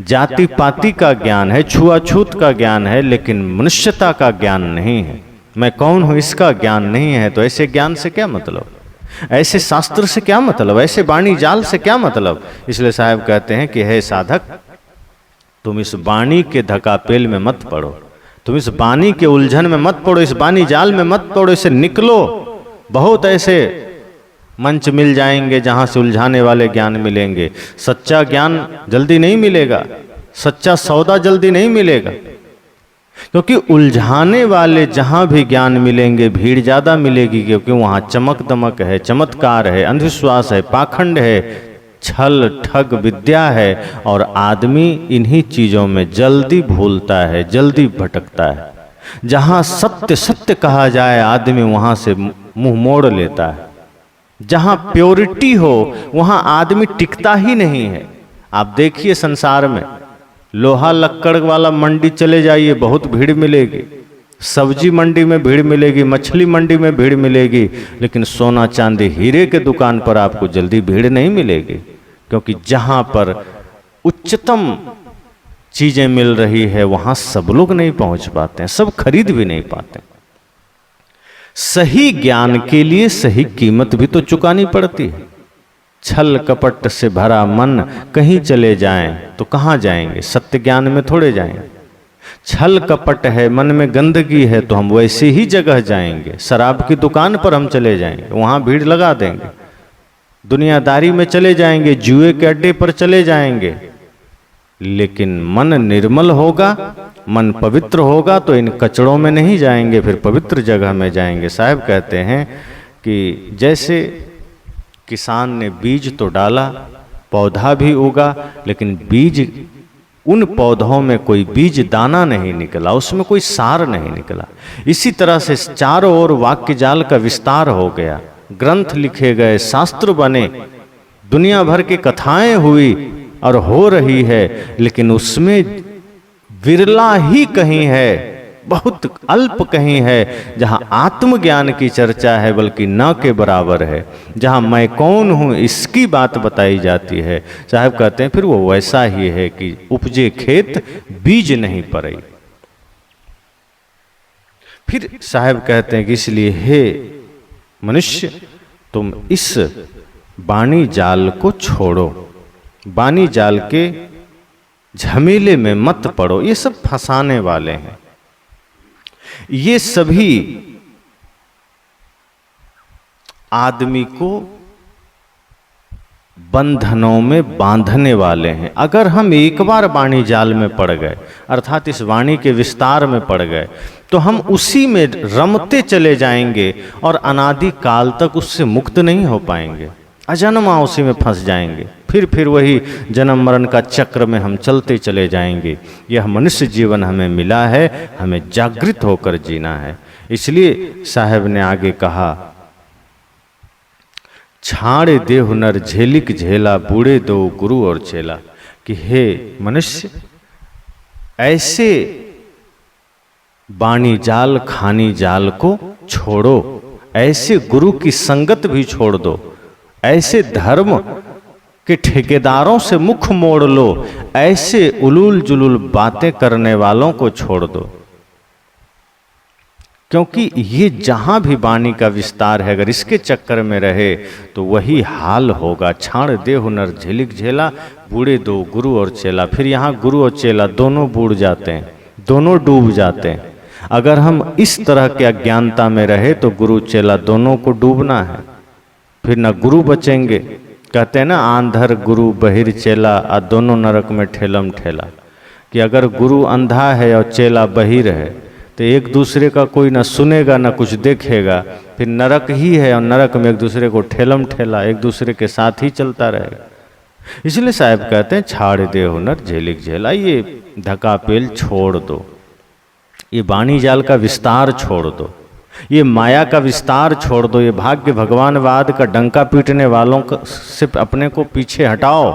जाति पाति का ज्ञान है, छुआछूत का ज्ञान है, लेकिन मनुष्यता का ज्ञान नहीं है, मैं कौन हूं इसका ज्ञान नहीं है, तो ऐसे ज्ञान से क्या मतलब? ऐसे शास्त्र से क्या मतलब? ऐसे वाणी जाल से क्या मतलब? इसलिए साहब कहते हैं कि हे साधक, तुम इस वाणी के धकापेल में मत पड़ो, तुम इस वाणी के उलझन में मत पड़ो, इस वाणी जाल में मत पड़ो, इसे निकलो। बहुत ऐसे मंच मिल जाएंगे जहां से उलझाने वाले ज्ञान मिलेंगे। सच्चा ज्ञान जल्दी नहीं मिलेगा, सच्चा सौदा जल्दी नहीं मिलेगा, क्योंकि उलझाने वाले जहां भी ज्ञान मिलेंगे भीड़ ज्यादा मिलेगी, क्योंकि वहां चमक दमक है, चमत्कार है, अंधविश्वास है, पाखंड है, छल ठग विद्या है, और आदमी इन्हीं चीजों में जल्दी भूलता है, जल्दी भटकता है। जहां सत्य सत्य कहा जाए आदमी वहां से मुंह मोड़ लेता है। जहां प्योरिटी हो वहां आदमी टिकता ही नहीं है। आप देखिए संसार में लोहा लक्कड़ वाला मंडी चले जाइए, बहुत भीड़ मिलेगी, सब्जी मंडी में भीड़ मिलेगी, मछली मंडी में भीड़ मिलेगी, लेकिन सोना चांदी हीरे के दुकान पर आपको जल्दी भीड़ नहीं मिलेगी, क्योंकि जहां पर उच्चतम चीजें मिल रही है वहां सब लोग नहीं पहुंच पाते हैं, सब खरीद भी नहीं पाते। सही ज्ञान के लिए सही कीमत भी तो चुकानी पड़ती है। छल कपट से भरा मन कहीं चले जाएं तो कहाँ जाएंगे, सत्य ज्ञान में थोड़े जाएंगे। छल कपट है, मन में गंदगी है, तो हम वैसे ही जगह जाएंगे। शराब की दुकान पर हम चले जाएंगे, वहां भीड़ लगा देंगे। दुनियादारी में चले जाएंगे, जुए के अड्डे पर चले जाएंगे। लेकिन मन निर्मल होगा, मन पवित्र होगा तो इन कचड़ों में नहीं जाएंगे, फिर पवित्र जगह में जाएंगे। साहब कहते हैं कि जैसे किसान ने बीज तो डाला, पौधा भी उगा, लेकिन बीज, उन पौधों में कोई बीज दाना नहीं निकला, उसमें कोई सार नहीं निकला। इसी तरह से चारों ओर वाक्य जाल का विस्तार हो गया, ग्रंथ लिखे गए, शास्त्र बने, दुनिया भर की कथाएं हुई और हो रही है, लेकिन उसमें विरला ही कहीं है, बहुत अल्प कहीं है जहां आत्मज्ञान की चर्चा है, बल्कि न के बराबर है। जहां मैं कौन हूं इसकी बात बताई जाती है। साहब कहते हैं फिर वो वैसा ही है कि उपजे खेत बीज नहीं पड़े। फिर साहब कहते हैं कि इसलिए हे मनुष्य, तुम इस वाणी जाल को छोड़ो, वाणी जाल के झमेले में मत पड़ो। ये सब फंसाने वाले हैं, ये सभी आदमी को बंधनों में बांधने वाले हैं। अगर हम एक बार वाणी जाल में पड़ गए, अर्थात इस वाणी के विस्तार में पड़ गए, तो हम उसी में रमते चले जाएंगे और अनादि काल तक उससे मुक्त नहीं हो पाएंगे। अजन्मा उसी में फंस जाएंगे, फिर वही जन्म मरण का चक्र में हम चलते चले जाएंगे। यह मनुष्य जीवन हमें मिला है, हमें जागृत होकर जीना है। इसलिए साहब ने आगे कहा, छाड़े दे हुनर झेलिक झेला, बूढ़े दो गुरु और चेला, कि हे मनुष्य, ऐसे वाणी जाल खानी जाल को छोड़ो, ऐसे गुरु की संगत भी छोड़ दो, ऐसे धर्म के ठेकेदारों से मुख मोड़ लो, ऐसे उलूल जुलूल बातें करने वालों को छोड़ दो। क्योंकि ये जहां भी वाणी का विस्तार है, अगर इसके चक्कर में रहे तो वही हाल होगा। छाड़ दे हुनर झेलिक झेला, बूढ़े दो गुरु और चेला। फिर यहाँ गुरु और चेला दोनों बूढ़ जाते हैं, दोनों डूब जाते हैं। अगर हम इस तरह के अज्ञानता में रहे तो गुरु चेला दोनों को डूबना है, फिर न गुरु बचेंगे। कहते हैं ना, आंधर गुरु बहिर चेला, आ दोनों नरक में ठेलम ठेला। कि अगर गुरु अंधा है और चेला बहिर है तो एक दूसरे का कोई ना सुनेगा ना कुछ देखेगा, फिर नरक ही है और नरक में एक दूसरे को ठेलम ठेला, एक दूसरे के साथ ही चलता रहेगा। इसलिए साहब कहते हैं, छाड़ दे हुनर झेलिक झेला, ये धकापेल छोड़ दो, ये वाणी जाल का विस्तार छोड़ दो, ये माया का विस्तार छोड़ दो, ये भाग्य भगवानवाद का डंका पीटने वालों से अपने को पीछे हटाओ,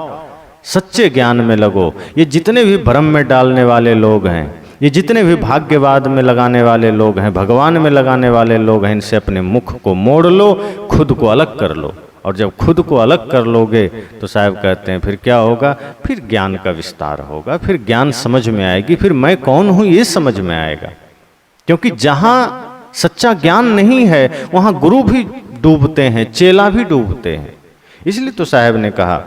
सच्चे ज्ञान में लगो। ये जितने भी भ्रम में डालने वाले लोग हैं, ये जितने भी भाग्यवाद में लगाने वाले लोग हैं, भगवान में लगाने वाले लोग हैं, इनसे अपने मुख को मोड़ लो, खुद को अलग कर लो। और जब खुद को अलग कर लोगे तो साहब कहते हैं फिर क्या होगा, फिर ज्ञान का विस्तार होगा, फिर ज्ञान समझ में आएगी, फिर मैं कौन हूं ये समझ में आएगा। क्योंकि जहां सच्चा ज्ञान नहीं है वहां गुरु भी डूबते हैं, चेला भी डूबते हैं। इसलिए तो साहब ने कहा,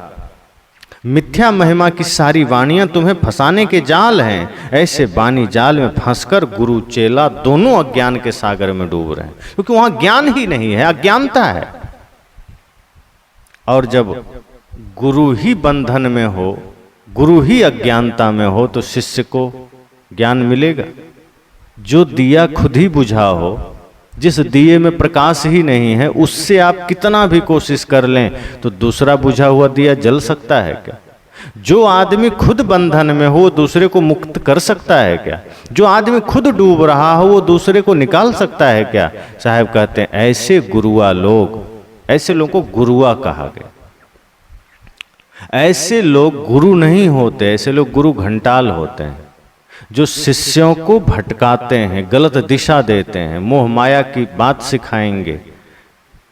मिथ्या महिमा की सारी वाणियां तुम्हें फंसाने के जाल हैं, ऐसे वाणी जाल में फंसकर गुरु चेला दोनों अज्ञान के सागर में डूब रहे हैं। क्योंकि वहां ज्ञान ही नहीं है, अज्ञानता है। और जब गुरु ही बंधन में हो, गुरु ही अज्ञानता में हो, तो शिष्य को ज्ञान मिलेगा। जो दिया खुद ही बुझा हो, जिस दिए में प्रकाश ही नहीं है, उससे आप कितना भी कोशिश कर लें तो दूसरा बुझा हुआ दिया जल सकता है क्या? जो आदमी खुद बंधन में हो दूसरे को मुक्त कर सकता है क्या? जो आदमी खुद डूब रहा हो वो दूसरे को निकाल सकता है क्या? साहब कहते हैं ऐसे गुरुआ लोग, ऐसे लोगों को गुरुआ कहा गया। ऐसे लोग गुरु नहीं होते, ऐसे लोग गुरु घंटाल होते हैं, जो शिष्यों को भटकाते हैं, गलत दिशा देते हैं, मोह माया की बात सिखाएंगे,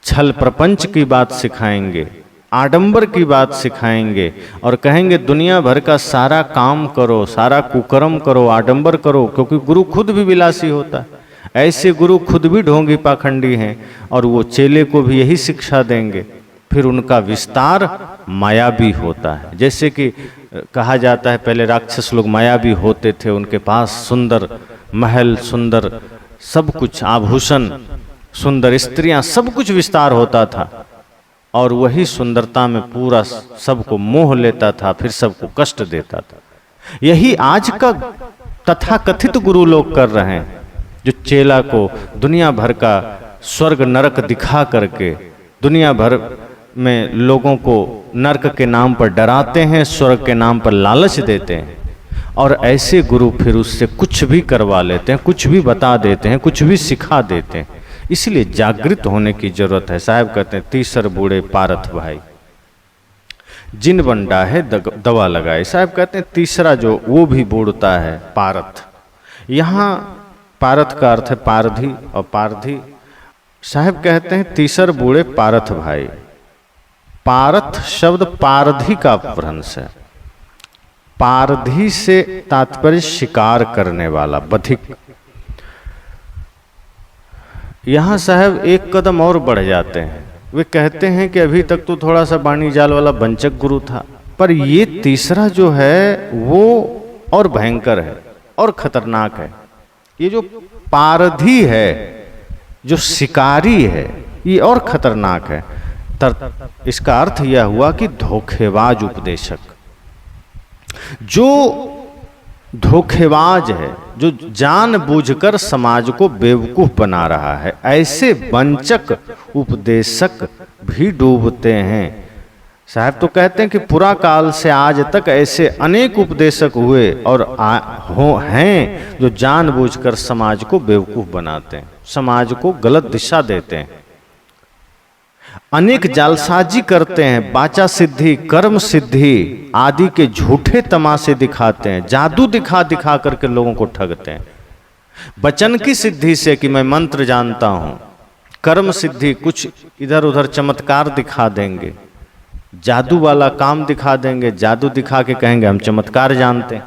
छल प्रपंच की बात सिखाएंगे, आडंबर की बात सिखाएंगे और कहेंगे दुनिया भर का सारा काम करो, सारा कुकर्म करो, आडंबर करो। क्योंकि गुरु खुद भी विलासी होता है। ऐसे गुरु खुद भी ढोंगी पाखंडी हैं और वो चेले को भी यही शिक्षा देंगे फिर उनका विस्तार मायावी होता है। जैसे कि कहा जाता है पहले राक्षस लोग मायावी होते थे, उनके पास सुंदर महल, सुंदर सब कुछ, आभूषण, सुंदर स्त्रियां, सब कुछ विस्तार होता था और वही सुंदरता में पूरा सबको मोह लेता था, फिर सबको कष्ट देता था। यही आज का तथाकथित गुरु लोग कर रहे हैं, जो चेला को दुनिया भर का स्वर्ग नरक दिखा करके दुनिया भर में लोगों को नरक के नाम पर डराते हैं, स्वर्ग के नाम पर लालच देते हैं। और ऐसे गुरु फिर उससे कुछ भी करवा लेते हैं, कुछ भी बता देते हैं, कुछ भी सिखा देते हैं। इसलिए जागृत होने की जरूरत है। साहब कहते हैं तीसर बूढ़े पारथ भाई, जिन बंडा है दवा लगाए। साहब कहते हैं तीसरा जो वो भी बूढ़ता है पारथ। यहाँ पारथ का अर्थ है पारधी, और पारधी साहब कहते हैं तीसर बूढ़े पारथ भाई। पारथ शब्द पारधी का अपभ्रंश है। पारधी से तात्पर्य शिकार करने वाला, बधिक। यहां साहब एक कदम और बढ़ जाते हैं। वे कहते हैं कि अभी तक तो थोड़ा सा बाणी जाल वाला वंचक गुरु था, पर ये तीसरा जो है वो और भयंकर है और खतरनाक है। ये जो पारधी है, जो शिकारी है, ये और खतरनाक है। इसका अर्थ यह हुआ कि धोखेबाज उपदेशक। जो धोखेबाज है, जो जानबूझकर समाज को बेवकूफ बना रहा है, ऐसे वंचक उपदेशक भी डूबते हैं। साहब तो कहते हैं कि पुरा काल से आज तक ऐसे अनेक उपदेशक हुए और हैं जो जानबूझकर समाज को बेवकूफ बनाते हैं, समाज को गलत दिशा देते हैं, अनेक जालसाजी करते हैं, बाचा सिद्धि, कर्म सिद्धि आदि के झूठे तमाशे दिखाते हैं, जादू दिखा दिखा करके लोगों को ठगते हैं। वचन की सिद्धि से कि मैं मंत्र जानता हूं, कर्म सिद्धि कुछ इधर उधर चमत्कार दिखा देंगे, जादू वाला काम दिखा देंगे, जादू दिखा के कहेंगे हम चमत्कार जानते हैं,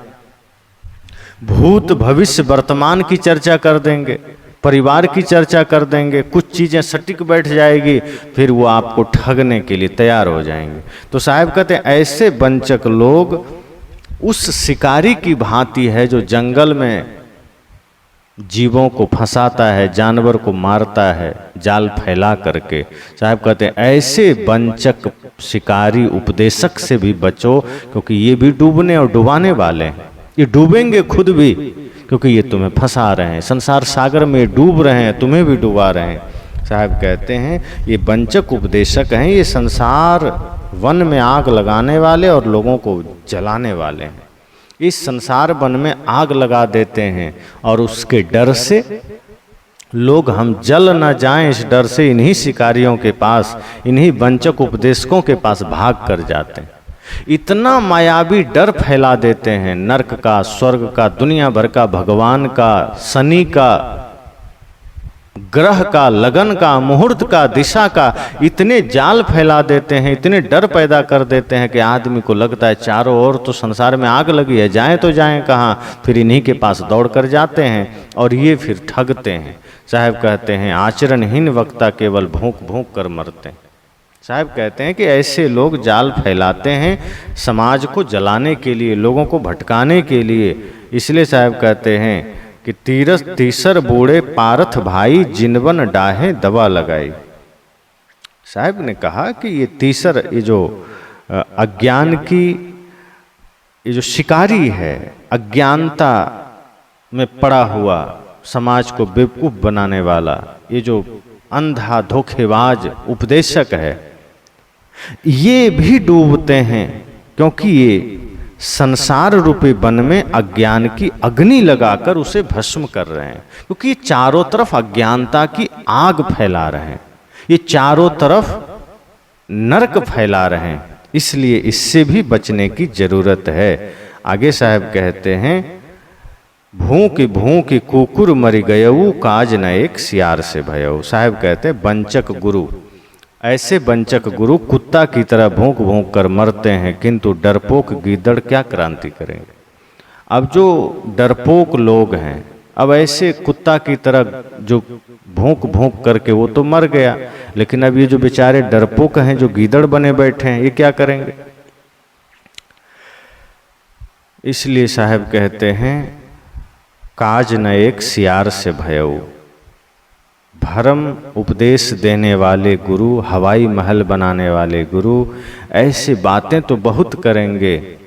भूत भविष्य वर्तमान की चर्चा कर देंगे, परिवार की चर्चा कर देंगे, कुछ चीजें सटीक बैठ जाएगी, फिर वो आपको ठगने के लिए तैयार हो जाएंगे। तो साहब कहते हैं ऐसे वंचक लोग उस शिकारी की भांति है जो जंगल में जीवों को फंसाता है, जानवर को मारता है जाल फैला करके। साहब कहते हैं ऐसे वंचक शिकारी उपदेशक से भी बचो, क्योंकि ये भी डूबने और डुबाने वाले हैं। ये डूबेंगे खुद भी, क्योंकि ये तुम्हें फंसा रहे हैं, संसार सागर में डूब रहे हैं, तुम्हें भी डुबा रहे हैं। साहब कहते हैं ये वंचक उपदेशक हैं, ये संसार वन में आग लगाने वाले और लोगों को जलाने वाले हैं। इस संसार वन में आग लगा देते हैं और उसके डर से लोग हम जल न जाएं, इस डर से इन्हीं शिकारियों के पास, इन्हीं वंचक उपदेशकों के पास भाग कर जाते हैं। इतना मायावी डर फैला देते हैं, नरक का, स्वर्ग का, दुनिया भर का, भगवान का, शनि का, ग्रह का, लगन का, मुहूर्त का, दिशा का, इतने जाल फैला देते हैं, इतने डर पैदा कर देते हैं कि आदमी को लगता है चारों ओर तो संसार में आग लगी है, जाएं तो जाएं कहाँ। फिर इन्हीं के पास दौड़ कर जाते हैं और ये फिर ठगते हैं। साहब कहते हैं आचरणहीन वक्ता केवल भूख भूख कर मरते हैं। साहब कहते हैं कि ऐसे लोग जाल फैलाते हैं समाज को जलाने के लिए, लोगों को भटकाने के लिए। इसलिए साहब कहते हैं कि तीसर बूढ़े पारथ भाई जिनवन डाहे दवा लगाई। साहब ने कहा कि ये तीसर, ये जो अज्ञान की, ये जो शिकारी है, अज्ञानता में पड़ा हुआ, समाज को बेवकूफ बनाने वाला, ये जो अंधा धोखेबाज उपदेशक है, ये भी डूबते हैं, क्योंकि ये संसार रूपी वन में अज्ञान की अग्नि लगाकर उसे भस्म कर रहे हैं। क्योंकि ये चारों तरफ अज्ञानता की आग फैला रहे हैं, ये चारों तरफ नरक फैला रहे हैं, इसलिए इससे भी बचने की जरूरत है। आगे साहब कहते हैं भूखी भूखी कुकुर मरी गयऊ, काज न एक सियार से भयऊ। साहब कहते हैं वंचक गुरु, ऐसे वंचक गुरु कुत्ता की तरह भूख भूख कर मरते हैं, किंतु डरपोक गीदड़ क्या क्रांति करेंगे। अब जो डरपोक लोग हैं, अब ऐसे कुत्ता की तरह जो भूख भूख करके वो तो मर गया, लेकिन अब ये जो बेचारे डरपोक हैं, जो गीदड़ बने बैठे हैं, ये क्या करेंगे? इसलिए साहब कहते हैं, काज न एक सियार से भयऊ। भरम उपदेश देने वाले गुरु, हवाई महल बनाने वाले गुरु ऐसी बातें तो बहुत करेंगे,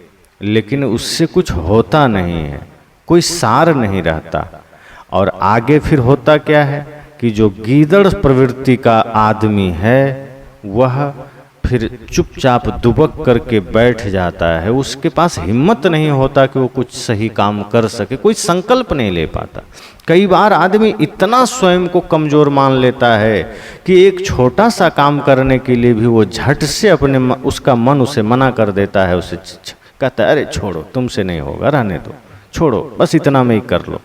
लेकिन उससे कुछ होता नहीं है, कोई सार नहीं रहता। और आगे फिर होता क्या है कि जो गीदड़ प्रवृत्ति का आदमी है वह फिर चुपचाप दुबक करके बैठ जाता है। उसके पास हिम्मत नहीं होता कि वो कुछ सही काम कर सके, कोई संकल्प नहीं ले पाता। कई बार आदमी इतना स्वयं को कमजोर मान लेता है कि एक छोटा सा काम करने के लिए भी वो झट से उसका मन उसे मना कर देता है। उसे कहता है अरे छोड़ो, तुमसे नहीं होगा, रहने दो, छोड़ो, बस इतना में ही कर लो।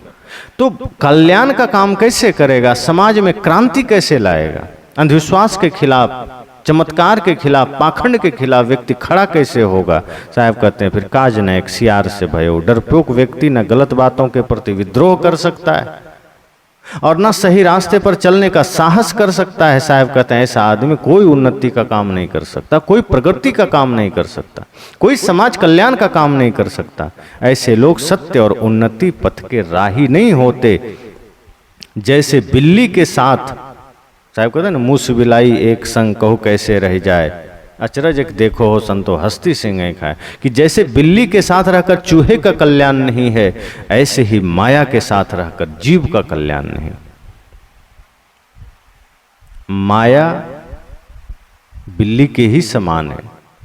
तो कल्याण का काम कैसे करेगा? समाज में क्रांति कैसे लाएगा? अंधविश्वास के खिलाफ, चमत्कार के खिलाफ, पाखंड के खिलाफ व्यक्ति खड़ा कैसे होगा? साहब कहते हैं, फिर काज न एक सियार से भयो। डरपोक व्यक्ति न गलत बातों के प्रति विद्रोह कर सकता है और न सही रास्ते पर चलने का साहस कर सकता है। साहब कहते हैं, ऐसा आदमी कोई उन्नति का काम नहीं कर सकता, कोई प्रगति का काम नहीं कर सकता, कोई समाज कल्याण का काम नहीं कर सकता। ऐसे लोग सत्य और उन्नति पथ के राही नहीं होते। जैसे बिल्ली के साथ, साहब कहते हैं ना, मूस बिलाई एक संग कहू कैसे रह जाए, अचरज एक देखो हो संतो हस्ती सिंह खाए। कि जैसे बिल्ली के साथ रहकर चूहे का कल्याण नहीं है, ऐसे ही माया के साथ रहकर जीव का कल्याण नहीं। माया बिल्ली के ही समान है,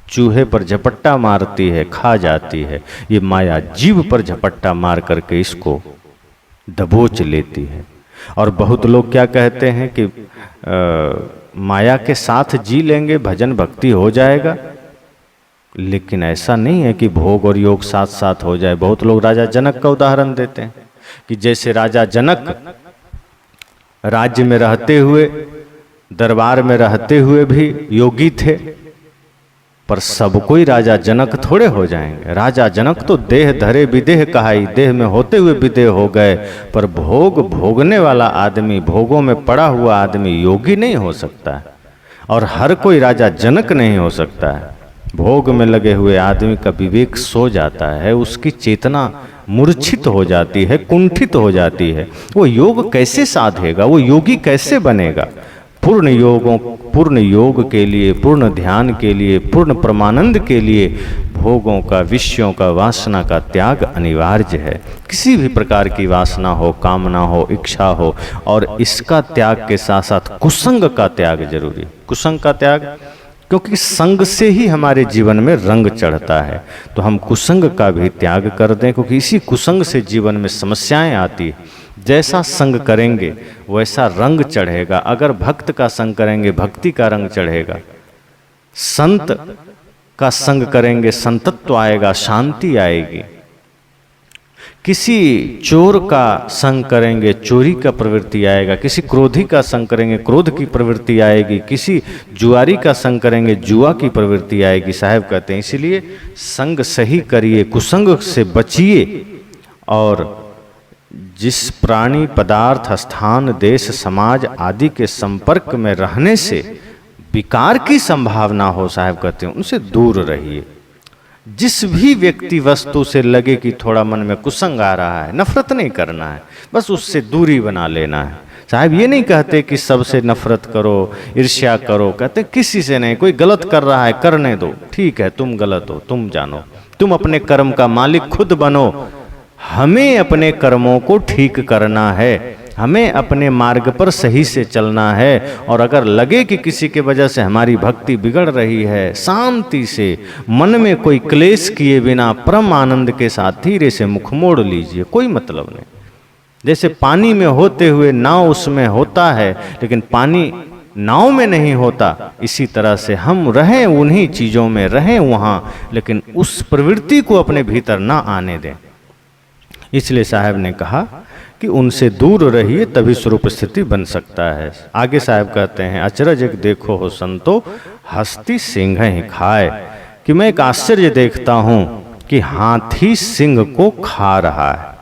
चूहे पर झपट्टा मारती है, खा जाती है। ये माया जीव पर झपट्टा मार करके इसको दबोच लेती है। और बहुत लोग क्या कहते हैं कि माया के साथ जी लेंगे, भजन भक्ति हो जाएगा, लेकिन ऐसा नहीं है कि भोग और योग साथ साथ हो जाए। बहुत लोग राजा जनक का उदाहरण देते हैं कि जैसे राजा जनक राज्य में रहते हुए, दरबार में रहते हुए भी योगी थे, पर सब कोई राजा जनक थोड़े हो जाएंगे। राजा जनक तो देह धरे विदेह कहाई, देह में होते हुए विदेह हो गए, पर भोग भोगने वाला आदमी, भोगों में पड़ा हुआ आदमी योगी नहीं हो सकता है। और हर कोई राजा जनक नहीं हो सकता है। भोग में लगे हुए आदमी का विवेक सो जाता है, उसकी चेतना मूर्छित हो जाती है, कुंठित हो जाती है। वो योग कैसे साधेगा? वो योगी कैसे बनेगा? पूर्ण योग के लिए, पूर्ण ध्यान के लिए, पूर्ण परमानंद के लिए भोगों का, विषयों का, वासना का त्याग अनिवार्य है। किसी भी प्रकार की वासना हो, कामना हो, इच्छा हो, और इसका त्याग के साथ साथ कुसंग का त्याग जरूरी है। कुसंग का त्याग, क्योंकि संग से ही हमारे जीवन में रंग चढ़ता है। तो हम कुसंग का भी त्याग कर दें, क्योंकि इसी कुसंग से जीवन में समस्याएं आती हैं। जैसा संग करेंगे वैसा रंग चढ़ेगा। अगर भक्त का संग करेंगे, भक्ति का रंग चढ़ेगा। संत का संग करेंगे, संतत्व आएगा, शांति आएगी। किसी चोर का संग करेंगे, चोरी का प्रवृत्ति आएगा। किसी क्रोधी का संग करेंगे, क्रोध की प्रवृत्ति आएगी। किसी जुआरी का संग करेंगे, जुआ की प्रवृत्ति आएगी। साहब कहते हैं, इसलिए संग सही करिए, कुसंग से बचिए। और जिस प्राणी, पदार्थ, स्थान, देश, समाज आदि के संपर्क में रहने से विकार की संभावना हो, साहब कहते हैं, उनसे दूर रहिए। जिस भी व्यक्ति वस्तु से लगे कि थोड़ा मन में कुसंग आ रहा है, नफरत नहीं करना है, बस उससे दूरी बना लेना है। साहब ये नहीं कहते कि सबसे नफरत करो, ईर्ष्या करो, कहते किसी से नहीं। कोई गलत कर रहा है, करने दो, ठीक है, तुम गलत हो, तुम जानो, तुम अपने कर्म का मालिक खुद बनो। हमें अपने कर्मों को ठीक करना है, हमें अपने मार्ग पर सही से चलना है। और अगर लगे कि किसी के वजह से हमारी भक्ति बिगड़ रही है, शांति से, मन में कोई क्लेश किए बिना परम आनंद के साथ धीरे से मुख मोड़ लीजिए, कोई मतलब नहीं। जैसे पानी में होते हुए नाव उसमें होता है, लेकिन पानी नाव में नहीं होता, इसी तरह से हम रहें उन्हीं चीज़ों में, रहें वहाँ, लेकिन उस प्रवृत्ति को अपने भीतर ना आने दें। इसलिए साहब ने कहा कि उनसे दूर रहिए, तभी स्वरूप स्थिति बन सकता है। आगे साहब कहते हैं, अचरज एक देखो हो संतो हस्ती सिंह ही खाए। कि मैं एक आश्चर्य देखता हूं कि हाथी सिंह को खा रहा है।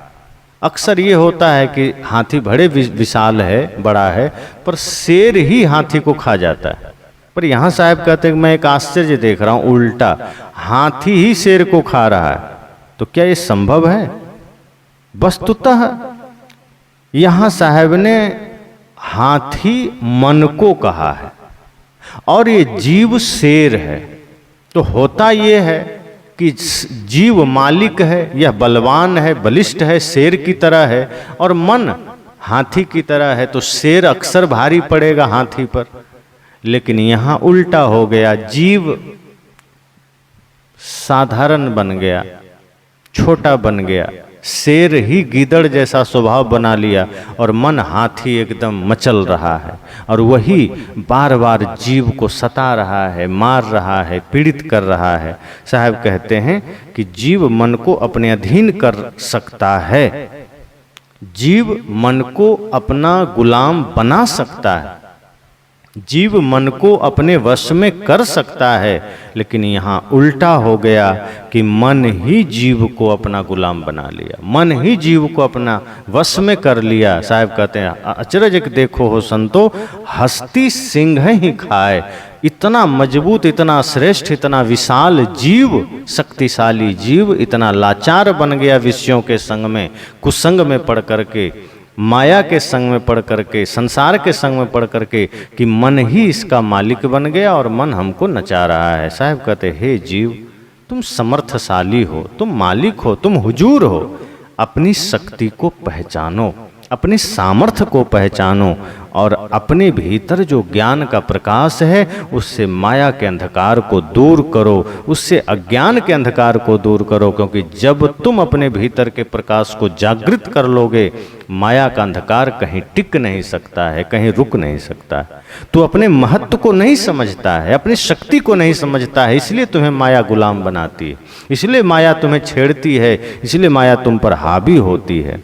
अक्सर ये होता है कि हाथी बड़े विशाल है, बड़ा है, पर शेर ही हाथी को खा जाता है। पर यहाँ साहब कहते हैं कि मैं एक आश्चर्य देख रहा हूँ, उल्टा हाथी ही शेर को खा रहा है। तो क्या ये संभव है? वस्तुतः यहाँ साहब ने हाथी मन को कहा है और ये जीव शेर है। तो होता ये है कि जीव मालिक है, यह बलवान है, बलिष्ठ है, शेर की तरह है, और मन हाथी की तरह है। तो शेर अक्सर भारी पड़ेगा हाथी पर, लेकिन यहाँ उल्टा हो गया। जीव साधारण बन गया, छोटा बन गया, शेर ही गीदड़ जैसा स्वभाव बना लिया, और मन हाथी एकदम मचल रहा है, और वही बार बार जीव को सता रहा है, मार रहा है, पीड़ित कर रहा है। साहब कहते हैं कि जीव मन को अपने अधीन कर सकता है, जीव मन को अपना गुलाम बना सकता है, जीव मन को अपने वश में कर सकता है। लेकिन यहाँ उल्टा हो गया कि मन ही जीव को अपना गुलाम बना लिया, मन ही जीव को अपना वश में कर लिया। साहब कहते हैं अचरज देखो हो संतो, हस्ती सिंह ही खाए। इतना मजबूत, इतना श्रेष्ठ, इतना विशाल जीव, शक्तिशाली जीव इतना लाचार बन गया विषयों के संग में, कुसंग में पड़ करके, माया के संग में पड़ करके, संसार के संग में पड़ करके, कि मन ही इसका मालिक बन गया और मन हमको नचा रहा है। साहब कहते हे जीव, तुम समर्थशाली हो, तुम मालिक हो, तुम हुजूर हो। अपनी शक्ति को पहचानो, अपनी सामर्थ्य को पहचानो, और अपने भीतर जो ज्ञान का प्रकाश है उससे माया के अंधकार को दूर करो, उससे अज्ञान के अंधकार को दूर करो। क्योंकि जब तुम अपने भीतर के प्रकाश को जागृत कर लोगे, माया का अंधकार कहीं टिक नहीं सकता है, कहीं रुक नहीं सकता है। तू अपने महत्व को नहीं समझता है, अपनी शक्ति को नहीं समझता है, इसलिए तुम्हें माया गुलाम बनाती है, इसलिए माया तुम्हें छेड़ती है, इसलिए माया तुम पर हावी होती है।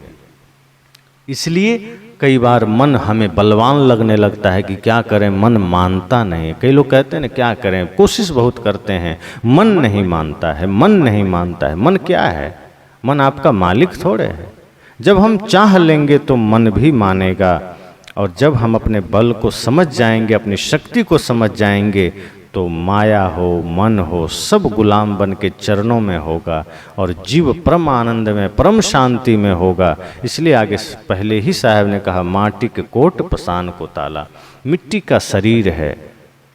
इसलिए कई बार मन हमें बलवान लगने लगता है कि क्या करें, मन मानता नहीं। कई लोग कहते हैं ना क्या करें, कोशिश बहुत करते हैं, मन नहीं मानता है, मन नहीं मानता है। मन क्या है? मन आपका मालिक थोड़े है। जब हम चाह लेंगे तो मन भी मानेगा, और जब हम अपने बल को समझ जाएंगे, अपनी शक्ति को समझ जाएंगे, तो माया हो, मन हो, सब गुलाम बन के चरणों में होगा, और जीव परम आनंद में, परम शांति में होगा। इसलिए आगे पहले ही साहब ने कहा, माटी के कोट पसान को ताला। मिट्टी का शरीर है,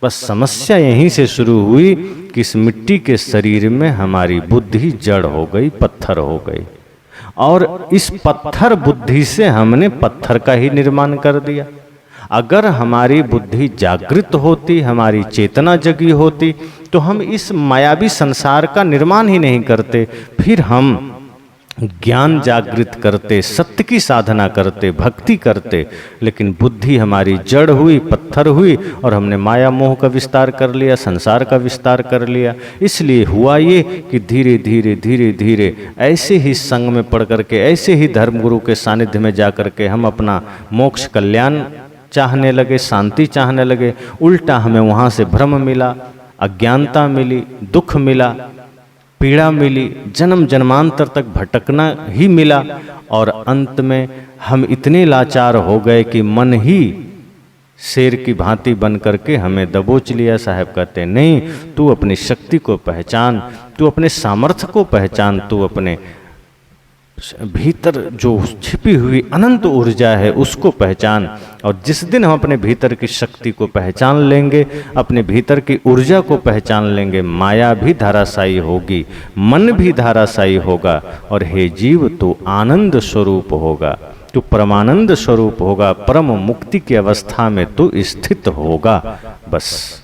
बस समस्या यहीं से शुरू हुई कि इस मिट्टी के शरीर में हमारी बुद्धि जड़ हो गई, पत्थर हो गई, और इस पत्थर बुद्धि से हमने पत्थर का ही निर्माण कर दिया। अगर हमारी बुद्धि जागृत होती, हमारी चेतना जगी होती, तो हम इस मायावी संसार का निर्माण ही नहीं करते। फिर हम ज्ञान जागृत करते, सत्य की साधना करते, भक्ति करते। लेकिन बुद्धि हमारी जड़ हुई, पत्थर हुई, और हमने माया मोह का विस्तार कर लिया, संसार का विस्तार कर लिया। इसलिए हुआ ये कि धीरे धीरे धीरे धीरे ऐसे ही संग में पड़ करके, ऐसे ही धर्मगुरु के सानिध्य में जा करके हम अपना मोक्ष कल्याण चाहने लगे, शांति चाहने लगे। उल्टा हमें वहाँ से भ्रम मिला, अज्ञानता मिली, दुख मिला, पीड़ा मिली, जन्म जन्मांतर तक भटकना ही मिला, और अंत में हम इतने लाचार हो गए कि मन ही शेर की भांति बन करके हमें दबोच लिया। साहब कहते नहीं, तू अपनी शक्ति को पहचान, तू अपने सामर्थ्य को पहचान, तू अपने भीतर जो छिपी हुई अनंत ऊर्जा है उसको पहचान। और जिस दिन हम अपने भीतर की शक्ति को पहचान लेंगे, अपने भीतर की ऊर्जा को पहचान लेंगे, माया भी धाराशायी होगी, मन भी धाराशायी होगा, और हे जीव तू आनंद स्वरूप होगा, तू परमानंद स्वरूप होगा, परम मुक्ति की अवस्था में तू स्थित होगा। बस